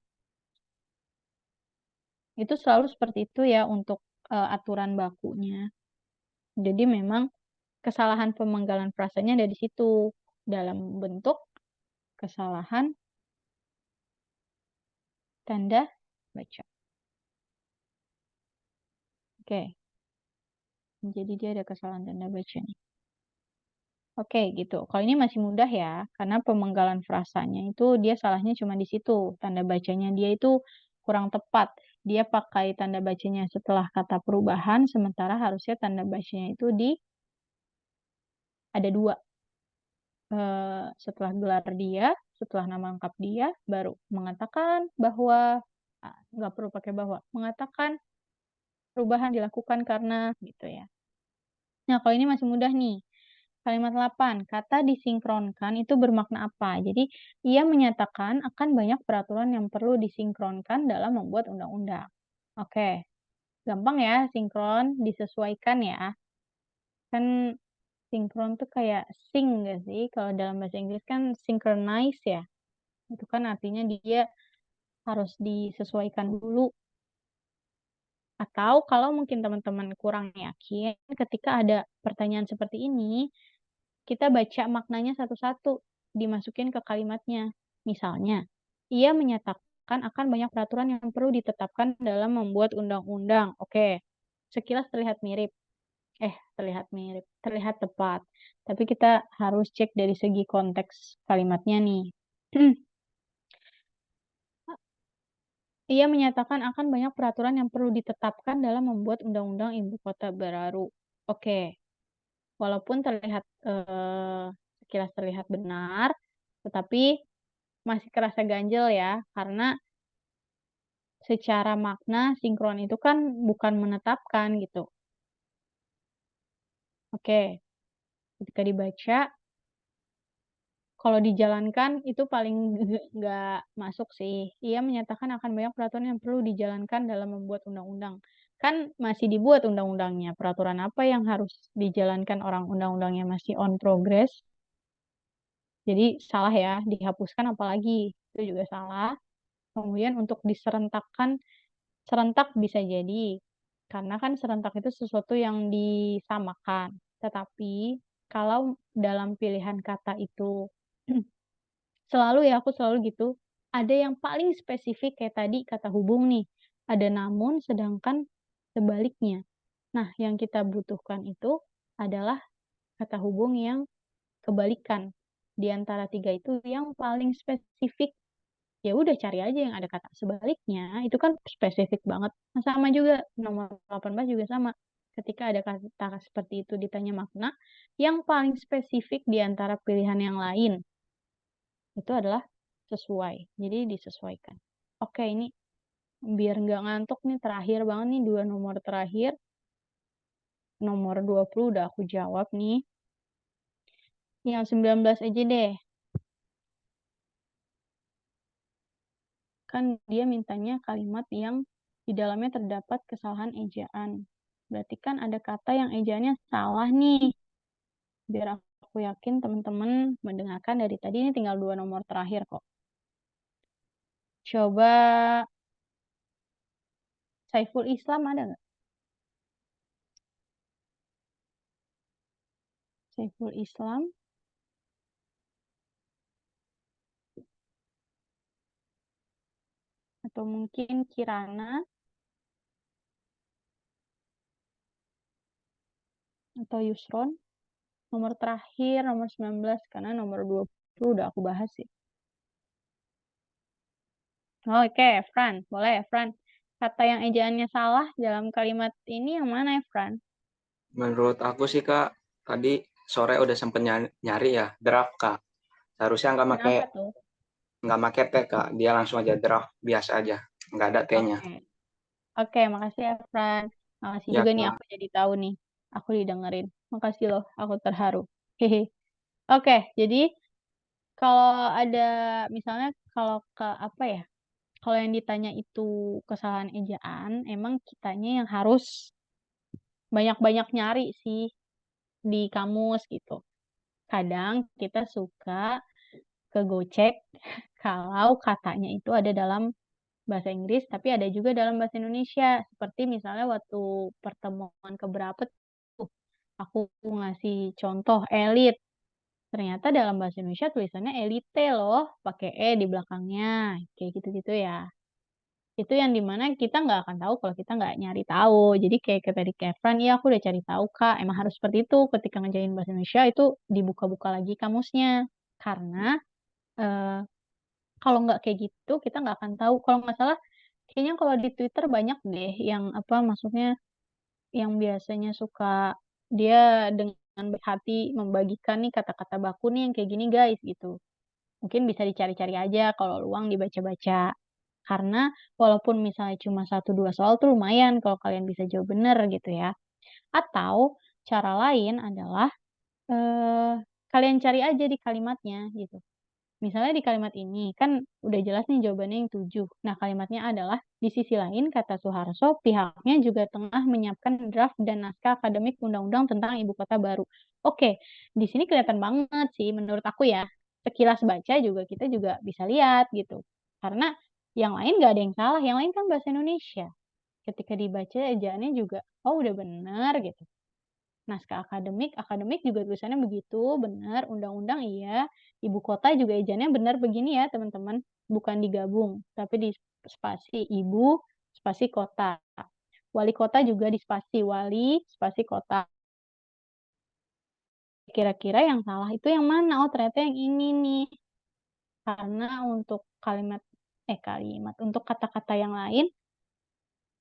Itu selalu seperti itu ya untuk aturan bakunya. Jadi memang kesalahan pemenggalan frasanya ada di situ dalam bentuk kesalahan tanda baca. Oke. Jadi dia ada kesalahan tanda baca nih. Oke, gitu. Kalau ini masih mudah ya, karena pemenggalan frasanya itu dia salahnya cuma di situ. Tanda bacanya dia itu kurang tepat. dia pakai tanda bacanya setelah kata perubahan, sementara harusnya tanda bacanya itu ada 2. Setelah gelar dia, setelah nama lengkap dia, baru mengatakan bahwa, nggak perlu pakai bahwa, mengatakan perubahan dilakukan karena, gitu ya. Nah, kalau ini masih mudah nih. Kalimat 8, kata disinkronkan itu bermakna apa? Jadi, ia menyatakan akan banyak peraturan yang perlu disinkronkan dalam membuat undang-undang. Oke, gampang ya, sinkron, disesuaikan ya. Kan sinkron tuh kayak sync nggak sih? Kalau dalam bahasa Inggris kan synchronize ya. Itu kan artinya dia harus disesuaikan dulu. Atau kalau mungkin teman-teman kurang yakin, ketika ada pertanyaan seperti ini, kita baca maknanya satu-satu, dimasukin ke kalimatnya. Misalnya, ia menyatakan akan banyak peraturan yang perlu ditetapkan dalam membuat undang-undang. Oke, sekilas terlihat mirip. Terlihat tepat. Tapi kita harus cek dari segi konteks kalimatnya nih. Ia menyatakan akan banyak peraturan yang perlu ditetapkan dalam membuat undang-undang ibu kota baru. Oke, walaupun sekilas terlihat benar, tetapi masih kerasa ganjel ya, karena secara makna sinkron itu kan bukan menetapkan gitu. Oke, ketika dibaca, kalau dijalankan itu paling nggak masuk sih. Ia menyatakan akan banyak peraturan yang perlu dijalankan dalam membuat undang-undang. Kan masih dibuat undang-undangnya. Peraturan apa yang harus dijalankan orang undang-undangnya masih on progress. Jadi salah ya, dihapuskan apalagi. Itu juga salah. Kemudian untuk diserentakkan, serentak bisa jadi. Karena kan serentak itu sesuatu yang disamakan. Tetapi kalau dalam pilihan kata itu selalu ya, aku selalu gitu. Ada yang paling spesifik kayak tadi kata hubung nih. Ada namun, sedangkan sebaliknya. Nah, yang kita butuhkan itu adalah kata hubung yang kebalikan. Di antara 3 itu yang paling spesifik. Ya udah cari aja yang ada kata sebaliknya. Itu kan spesifik banget. Nah, sama juga nomor 18 juga sama. Ketika ada kata seperti itu ditanya makna, yang paling spesifik di antara pilihan yang lain itu adalah sesuai. Jadi disesuaikan. Oke, ini biar nggak ngantuk nih, terakhir banget nih, 2 nomor terakhir. Nomor 20 udah aku jawab nih. Yang 19 aja deh. Kan dia mintanya kalimat yang di dalamnya terdapat kesalahan ejaan. Berarti kan ada kata yang ejaannya salah nih. Biar aku yakin teman-teman mendengarkan dari tadi, ini tinggal 2 nomor terakhir kok. Coba Saiful Islam ada nggak? Saiful Islam atau mungkin Kirana atau Yusron. Nomor terakhir, nomor 19, karena nomor 20 udah aku bahas sih. Oke, Fran. Boleh, Fran. Kata yang ejaannya salah dalam kalimat ini yang mana ya, Fran? Menurut aku sih Kak, tadi sore udah sempet nyari ya, draft Kak. Seharusnya Kenapa tuh? nggak make T Kak, dia langsung aja draft biasa aja, nggak ada T-nya. Oke. Oke, makasih ya, Fran. Makasih Ya juga nih Kak, aku jadi tahu nih. Aku didengerin. Makasih loh, aku terharu. Hehe. Oke, jadi kalau ada misalnya kalau ke apa ya? Kalau yang ditanya itu kesalahan ejaan, emang kitanya yang harus banyak-banyak nyari sih di kamus gitu. Kadang kita suka ke Gocek kalau katanya itu ada dalam bahasa Inggris, tapi ada juga dalam bahasa Indonesia. Seperti misalnya waktu pertemuan keberapa tuh, aku ngasih contoh elit. Ternyata dalam bahasa Indonesia tulisannya elite loh, pakai E di belakangnya. Kayak gitu-gitu ya. Itu yang dimana kita nggak akan tahu kalau kita nggak nyari tahu. Jadi kayak tadi Kevin, iya aku udah cari tahu Kak. Emang harus seperti itu ketika ngejain bahasa Indonesia itu dibuka-buka lagi kamusnya. Karena eh, kalau nggak kayak gitu kita nggak akan tahu. Kalau nggak salah Kayaknya kalau di Twitter banyak deh yang apa maksudnya yang biasanya suka dia dengan baik hati membagikan nih kata-kata baku nih yang kayak gini guys gitu. Mungkin bisa dicari-cari aja kalau luang dibaca-baca. Karena walaupun misalnya cuma 1, 2 soal tuh lumayan kalau kalian bisa jawab bener gitu ya. Atau cara lain adalah kalian cari aja di kalimatnya gitu. Misalnya di kalimat ini, kan udah jelas nih jawabannya yang 7. Nah, kalimatnya adalah, di sisi lain, kata Soeharto, pihaknya juga tengah menyiapkan draft dan naskah akademik undang-undang tentang ibu kota baru. Oke, di sini kelihatan banget sih menurut aku ya. Sekilas baca juga kita juga bisa lihat gitu. Karena yang lain nggak ada yang salah, yang lain kan bahasa Indonesia. Ketika dibaca ejaannya juga, oh udah bener gitu. Naskah akademik, akademik juga tulisannya begitu, benar, undang-undang iya, ibu kota juga ejaannya benar begini ya teman-teman, bukan digabung, tapi di spasi ibu, spasi kota. Wali kota juga di spasi wali, spasi kota. Kira-kira yang salah itu yang mana? Oh ternyata yang ini nih. Karena untuk untuk kata-kata yang lain,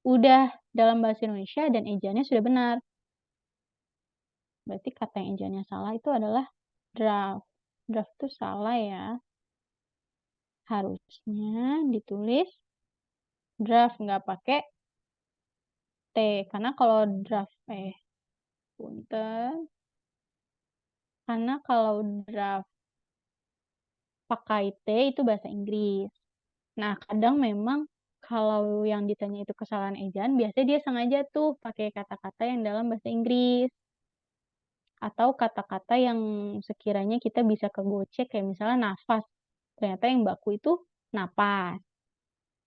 udah dalam bahasa Indonesia dan ejaannya sudah benar. Berarti kata yang ejaannya salah itu adalah draft. Draft itu salah ya. Harusnya ditulis draft, nggak pakai T. Karena kalau draft, punten. Karena kalau draft pakai T itu bahasa Inggris. Nah, kadang memang kalau yang ditanya itu kesalahan ejaan, biasanya dia sengaja tuh pakai kata-kata yang dalam bahasa Inggris. Atau kata-kata yang sekiranya kita bisa kegocek, kayak misalnya nafas. Ternyata yang baku itu napas.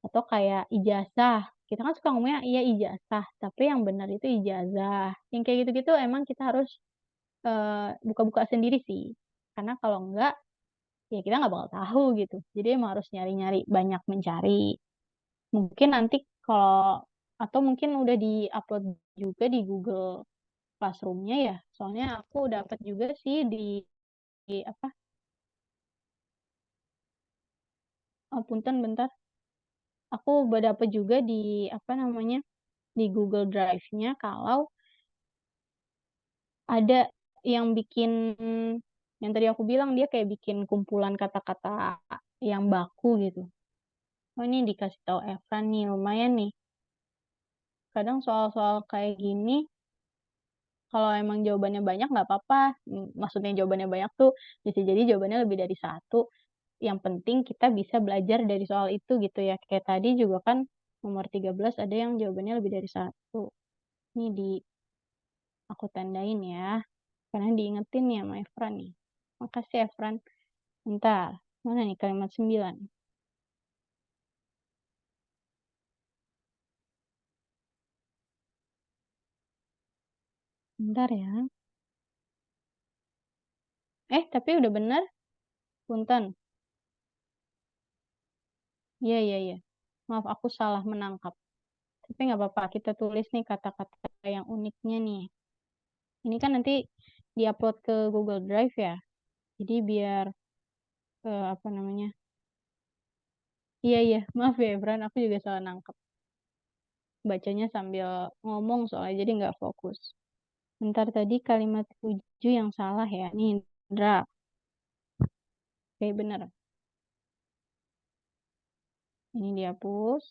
Atau kayak ijazah. Kita kan suka ngomongnya iya ijazah, tapi yang benar itu ijazah. Yang kayak gitu-gitu emang kita harus buka-buka sendiri sih. Karena kalau enggak, ya kita nggak bakal tahu gitu. Jadi emang harus nyari-nyari, banyak mencari. Mungkin nanti kalau, atau mungkin udah di-upload juga di Google Classroom-nya ya. Soalnya aku dapat juga sih di apa, oh, punten bentar. Aku dapat juga di apa namanya, di Google Drive-nya kalau ada yang bikin yang tadi aku bilang dia kayak bikin kumpulan kata-kata yang baku gitu. Oh ini dikasih tahu Evan nih, lumayan nih. Kadang soal-soal kayak gini, kalau emang jawabannya banyak nggak apa-apa. Maksudnya jawabannya banyak tuh bisa jadi jawabannya lebih dari satu. Yang penting kita bisa belajar dari soal itu gitu ya. Kayak tadi juga kan nomor 13 ada yang jawabannya lebih dari satu. Ini aku tandain ya. Karena diingetin ya sama Efran nih. Makasih Efran. Bentar, mana nih kalimat 9? Bentar ya. Tapi udah bener. Punten. Iya, iya, iya. Maaf, aku salah menangkap. Tapi nggak apa-apa, kita tulis nih kata-kata yang uniknya nih. Ini kan nanti diupload ke Google Drive ya. Jadi biar, apa namanya. Iya, iya. Maaf ya, Ebran. Aku juga salah nangkep. Bacanya sambil ngomong soalnya, jadi nggak fokus. Bentar tadi kalimat 7 yang salah ya. Nih, draft. Oke, bener. Ini dihapus.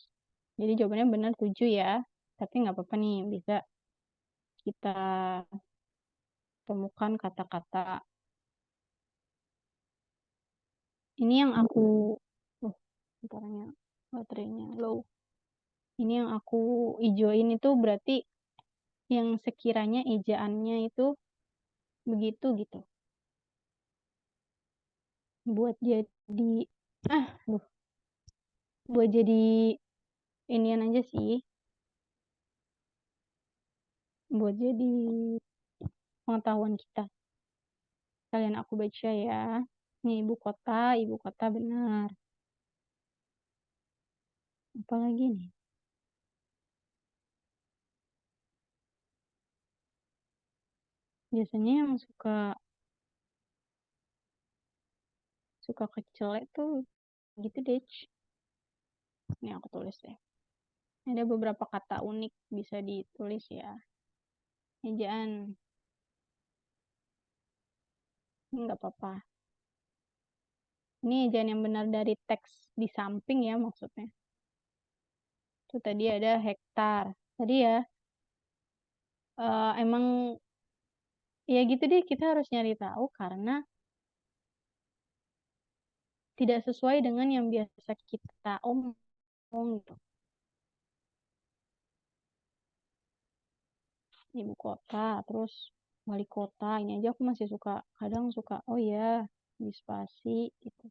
Jadi jawabannya benar 7 ya. Tapi nggak apa-apa nih, bisa kita temukan kata-kata. Ini yang aku, bentarnya baterainya low. Ini yang aku ijoin itu berarti yang sekiranya ejaannya itu begitu gitu. Buat jadi, aduh, buat jadi inian aja sih. Buat jadi pengetahuan kita. Kalian aku baca ya. Ini ibu kota benar. Apalagi nih? Biasanya yang suka kecelek tuh gitu deh. Ini aku tulis ya. Ada beberapa kata unik bisa ditulis ya. Ejaan. Nggak apa-apa. Ini ejaan yang benar dari teks di samping ya maksudnya. Itu tadi ada hektar. Tadi ya, emang ya gitu deh, kita harus nyari tahu karena tidak sesuai dengan yang biasa kita omong gitu. Ibu kota, terus wali kota. Ini aja aku masih kadang suka, oh ya, di spasi gitu.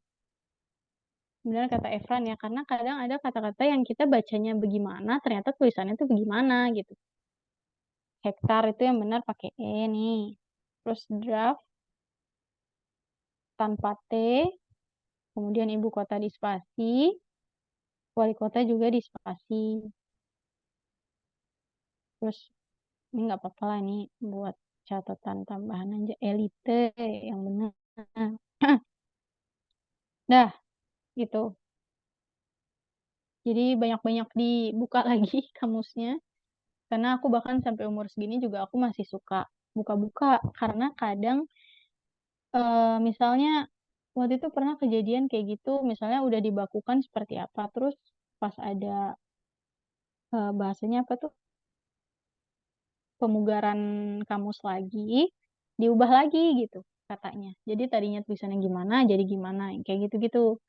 Benar kata Efran ya, karena kadang ada kata-kata yang kita bacanya bagaimana, ternyata tulisannya tuh bagaimana gitu. Hektar itu yang benar pakai E nih. Terus draft tanpa T, kemudian ibu kota di spasi, wali kota juga di spasi. Terus ini nggak apa-apa lah, ini buat catatan tambahan aja, elite yang benar. Dah, gitu. Jadi banyak-banyak dibuka lagi kamusnya. Karena aku bahkan sampai umur segini juga aku masih suka buka-buka. Karena kadang misalnya waktu itu pernah kejadian kayak gitu, misalnya udah dibakukan seperti apa, terus pas ada bahasanya apa tuh, pemugaran kamus lagi, diubah lagi gitu katanya. Jadi tadinya tulisannya gimana, jadi gimana, kayak gitu-gitu.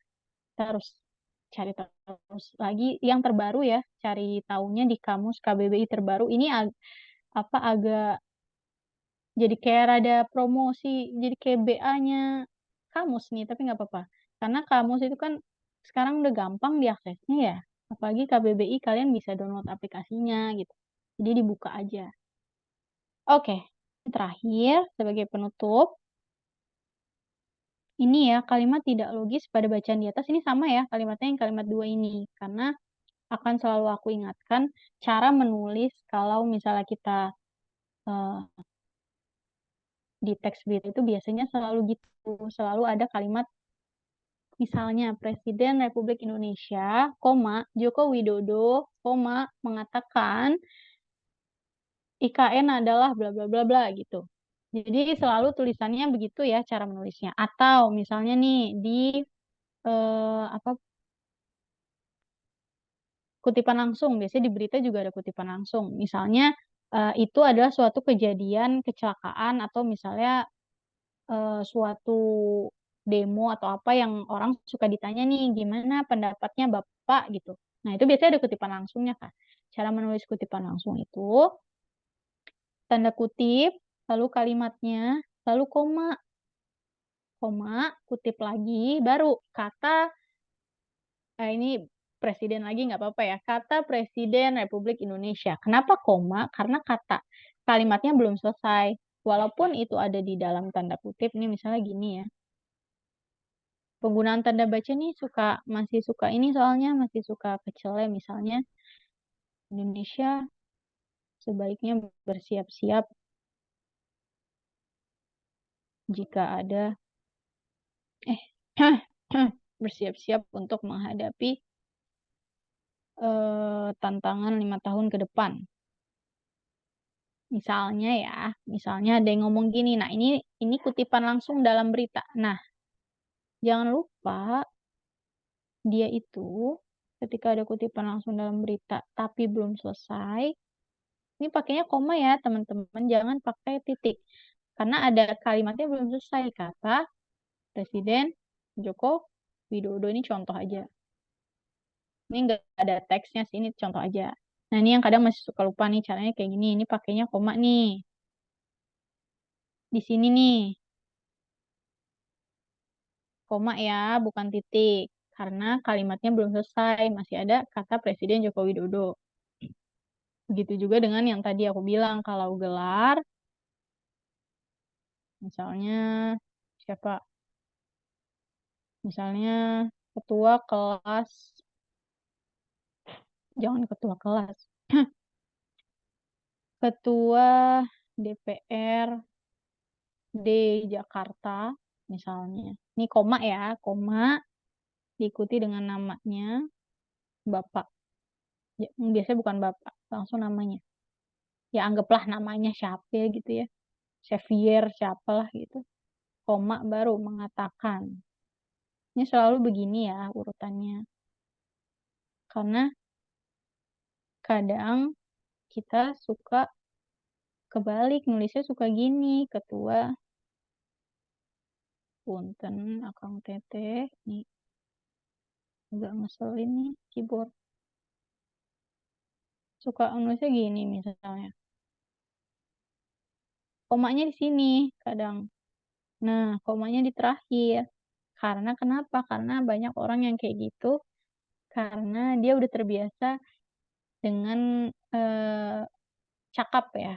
Kita harus cari terus lagi yang terbaru ya, cari tahunya di kamus KBBI terbaru. Ini apa agak jadi kayak rada promosi, jadi kayak BA-nya kamus nih, tapi nggak apa-apa. Karena kamus itu kan sekarang udah gampang diaksesnya ya. Apalagi KBBI kalian bisa download aplikasinya gitu. Jadi dibuka aja. Oke, terakhir sebagai penutup, ini ya kalimat tidak logis pada bacaan di atas ini sama ya kalimatnya yang kalimat dua ini. Karena akan selalu aku ingatkan cara menulis kalau misalnya kita eh, di teks berita itu biasanya selalu gitu, selalu ada kalimat misalnya Presiden Republik Indonesia, Joko Widodo, mengatakan IKN adalah bla bla bla bla gitu. Jadi selalu tulisannya begitu ya cara menulisnya. Atau misalnya nih di apa kutipan langsung, biasanya di berita juga ada kutipan langsung. Misalnya itu adalah suatu kejadian kecelakaan atau misalnya suatu demo atau apa yang orang suka ditanya nih, gimana pendapatnya Bapak gitu. Nah, itu biasanya ada kutipan langsungnya, Kak. Cara menulis kutipan langsung itu tanda kutip, lalu kalimatnya, lalu koma, kutip lagi, baru kata, ini presiden lagi nggak apa-apa ya, kata Presiden Republik Indonesia. Kenapa koma? Karena kalimatnya belum selesai. Walaupun itu ada di dalam tanda kutip, ini misalnya gini ya. Penggunaan tanda baca nih masih suka ini soalnya masih suka kecele misalnya Indonesia sebaiknya bersiap-siap jika ada bersiap-siap untuk menghadapi tantangan 5 tahun ke depan. Misalnya ya, misalnya ada yang ngomong gini, nah ini kutipan langsung dalam berita. Nah, jangan lupa dia itu ketika ada kutipan langsung dalam berita tapi belum selesai, ini pakainya koma ya teman-teman, jangan pakai titik. Karena ada kalimatnya belum selesai, kata Presiden Joko Widodo, ini contoh aja. Ini nggak ada teksnya sih, ini contoh aja. Nah, ini yang kadang masih suka lupa nih, caranya kayak gini. Ini pakainya koma nih. Di sini nih, koma ya, bukan titik. Karena kalimatnya belum selesai, masih ada kata Presiden Joko Widodo. Begitu juga dengan yang tadi aku bilang, kalau gelar, misalnya siapa? Misalnya ketua kelas, jangan ketua kelas, ketua DPR di Jakarta, misalnya. Ini koma ya, koma diikuti dengan namanya Bapak. biasanya bukan bapak, langsung namanya. Ya anggaplah namanya siapa gitu ya. Xavier siapalah gitu. Koma baru mengatakan. Ini selalu begini ya urutannya. Karena kadang kita suka kebalik, nulisnya suka gini, ketua. Punten, Akang Teteh. Nih, agak ngeselin nih keyboard. Suka nulisnya gini misalnya. Komanya di sini kadang. Nah, komanya di terakhir. Karena kenapa? Karena banyak orang yang kayak gitu. Karena dia udah terbiasa dengan cakap ya.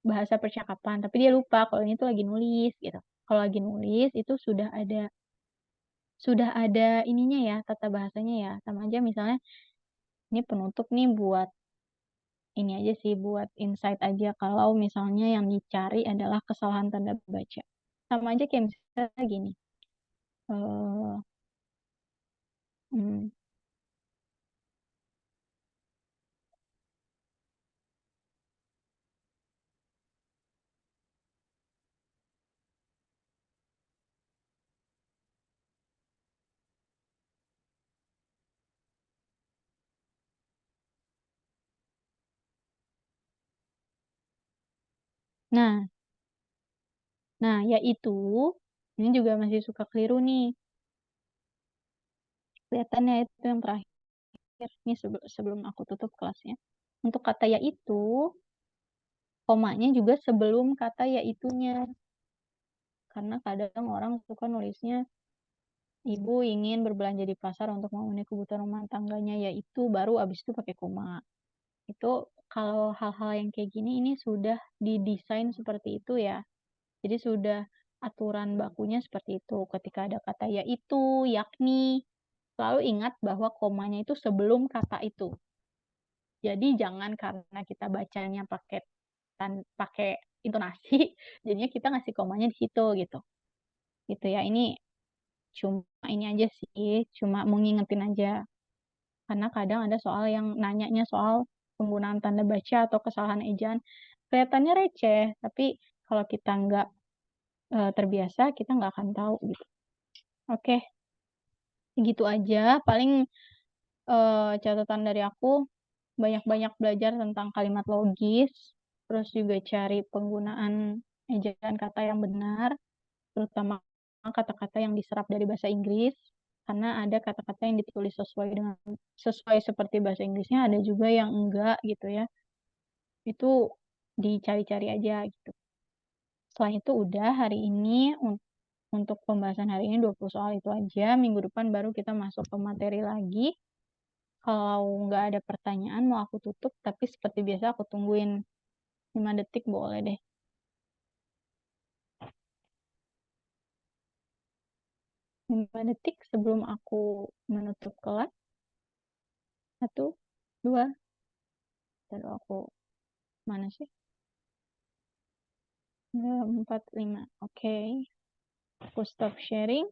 Bahasa percakapan. Tapi dia lupa kalau ini tuh lagi nulis gitu. Kalau lagi nulis itu sudah ada ininya ya, tata bahasanya ya. Sama aja misalnya ini penutup nih buat ini aja sih, buat insight aja kalau misalnya yang dicari adalah kesalahan tanda baca. Sama aja kayak misalnya gini. eh hmm, nah, yaitu ini juga masih suka keliru nih. Kelihatannya itu yang terakhir. Ini sebelum aku tutup kelasnya. Untuk kata yaitu, komanya juga sebelum kata yaitunya. Karena kadang orang suka nulisnya, ibu ingin berbelanja di pasar untuk memenuhi kebutuhan rumah tangganya, yaitu baru abis itu pakai koma. Itu kalau hal-hal yang kayak gini, ini sudah didesain seperti itu ya. Jadi sudah aturan bakunya seperti itu. Ketika ada kata yaitu, yakni, selalu ingat bahwa komanya itu sebelum kata itu. Jadi jangan karena kita bacanya pakai intonasi, jadinya kita ngasih komanya di situ gitu. Gitu ya. Ini cuma ini aja sih, cuma mau ngingetin aja. Karena kadang ada soal yang nanyanya soal penggunaan tanda baca atau kesalahan ejaan. Kelihatannya receh, tapi kalau kita nggak terbiasa, kita nggak akan tahu gitu. Oke, gitu aja. Paling catatan dari aku, banyak-banyak belajar tentang kalimat logis, terus juga cari penggunaan ejaan kata yang benar, terutama kata-kata yang diserap dari bahasa Inggris, karena ada kata-kata yang ditulis sesuai seperti bahasa Inggrisnya, ada juga yang enggak gitu ya. Itu dicari-cari aja gitu. Selain itu udah hari ini untuk pembahasan hari ini 20 soal itu aja. Minggu depan baru kita masuk ke materi lagi. Kalau nggak ada pertanyaan mau aku tutup, tapi seperti biasa aku tungguin 5 detik boleh deh. 5 detik sebelum aku menutup kelas. 1, 2, dan aku mana sih? 4, 5. Oke. Aku stop sharing.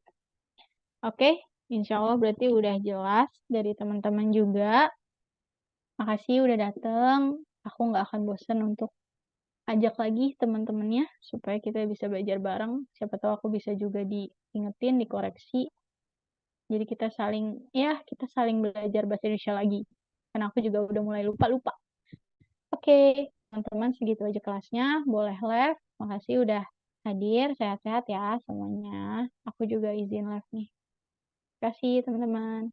Oke, insya Allah berarti udah jelas dari teman-teman juga. Makasih udah dateng. Aku nggak akan bosan untuk ajak lagi teman-temannya supaya kita bisa belajar bareng. Siapa tahu aku bisa juga diingetin, dikoreksi. Jadi kita saling belajar bahasa Indonesia lagi. Karena aku juga udah mulai lupa-lupa. Oke, teman-teman segitu aja kelasnya. Boleh live. Makasih udah hadir. Sehat-sehat ya semuanya. Aku juga izin live nih. Terima kasih teman-teman.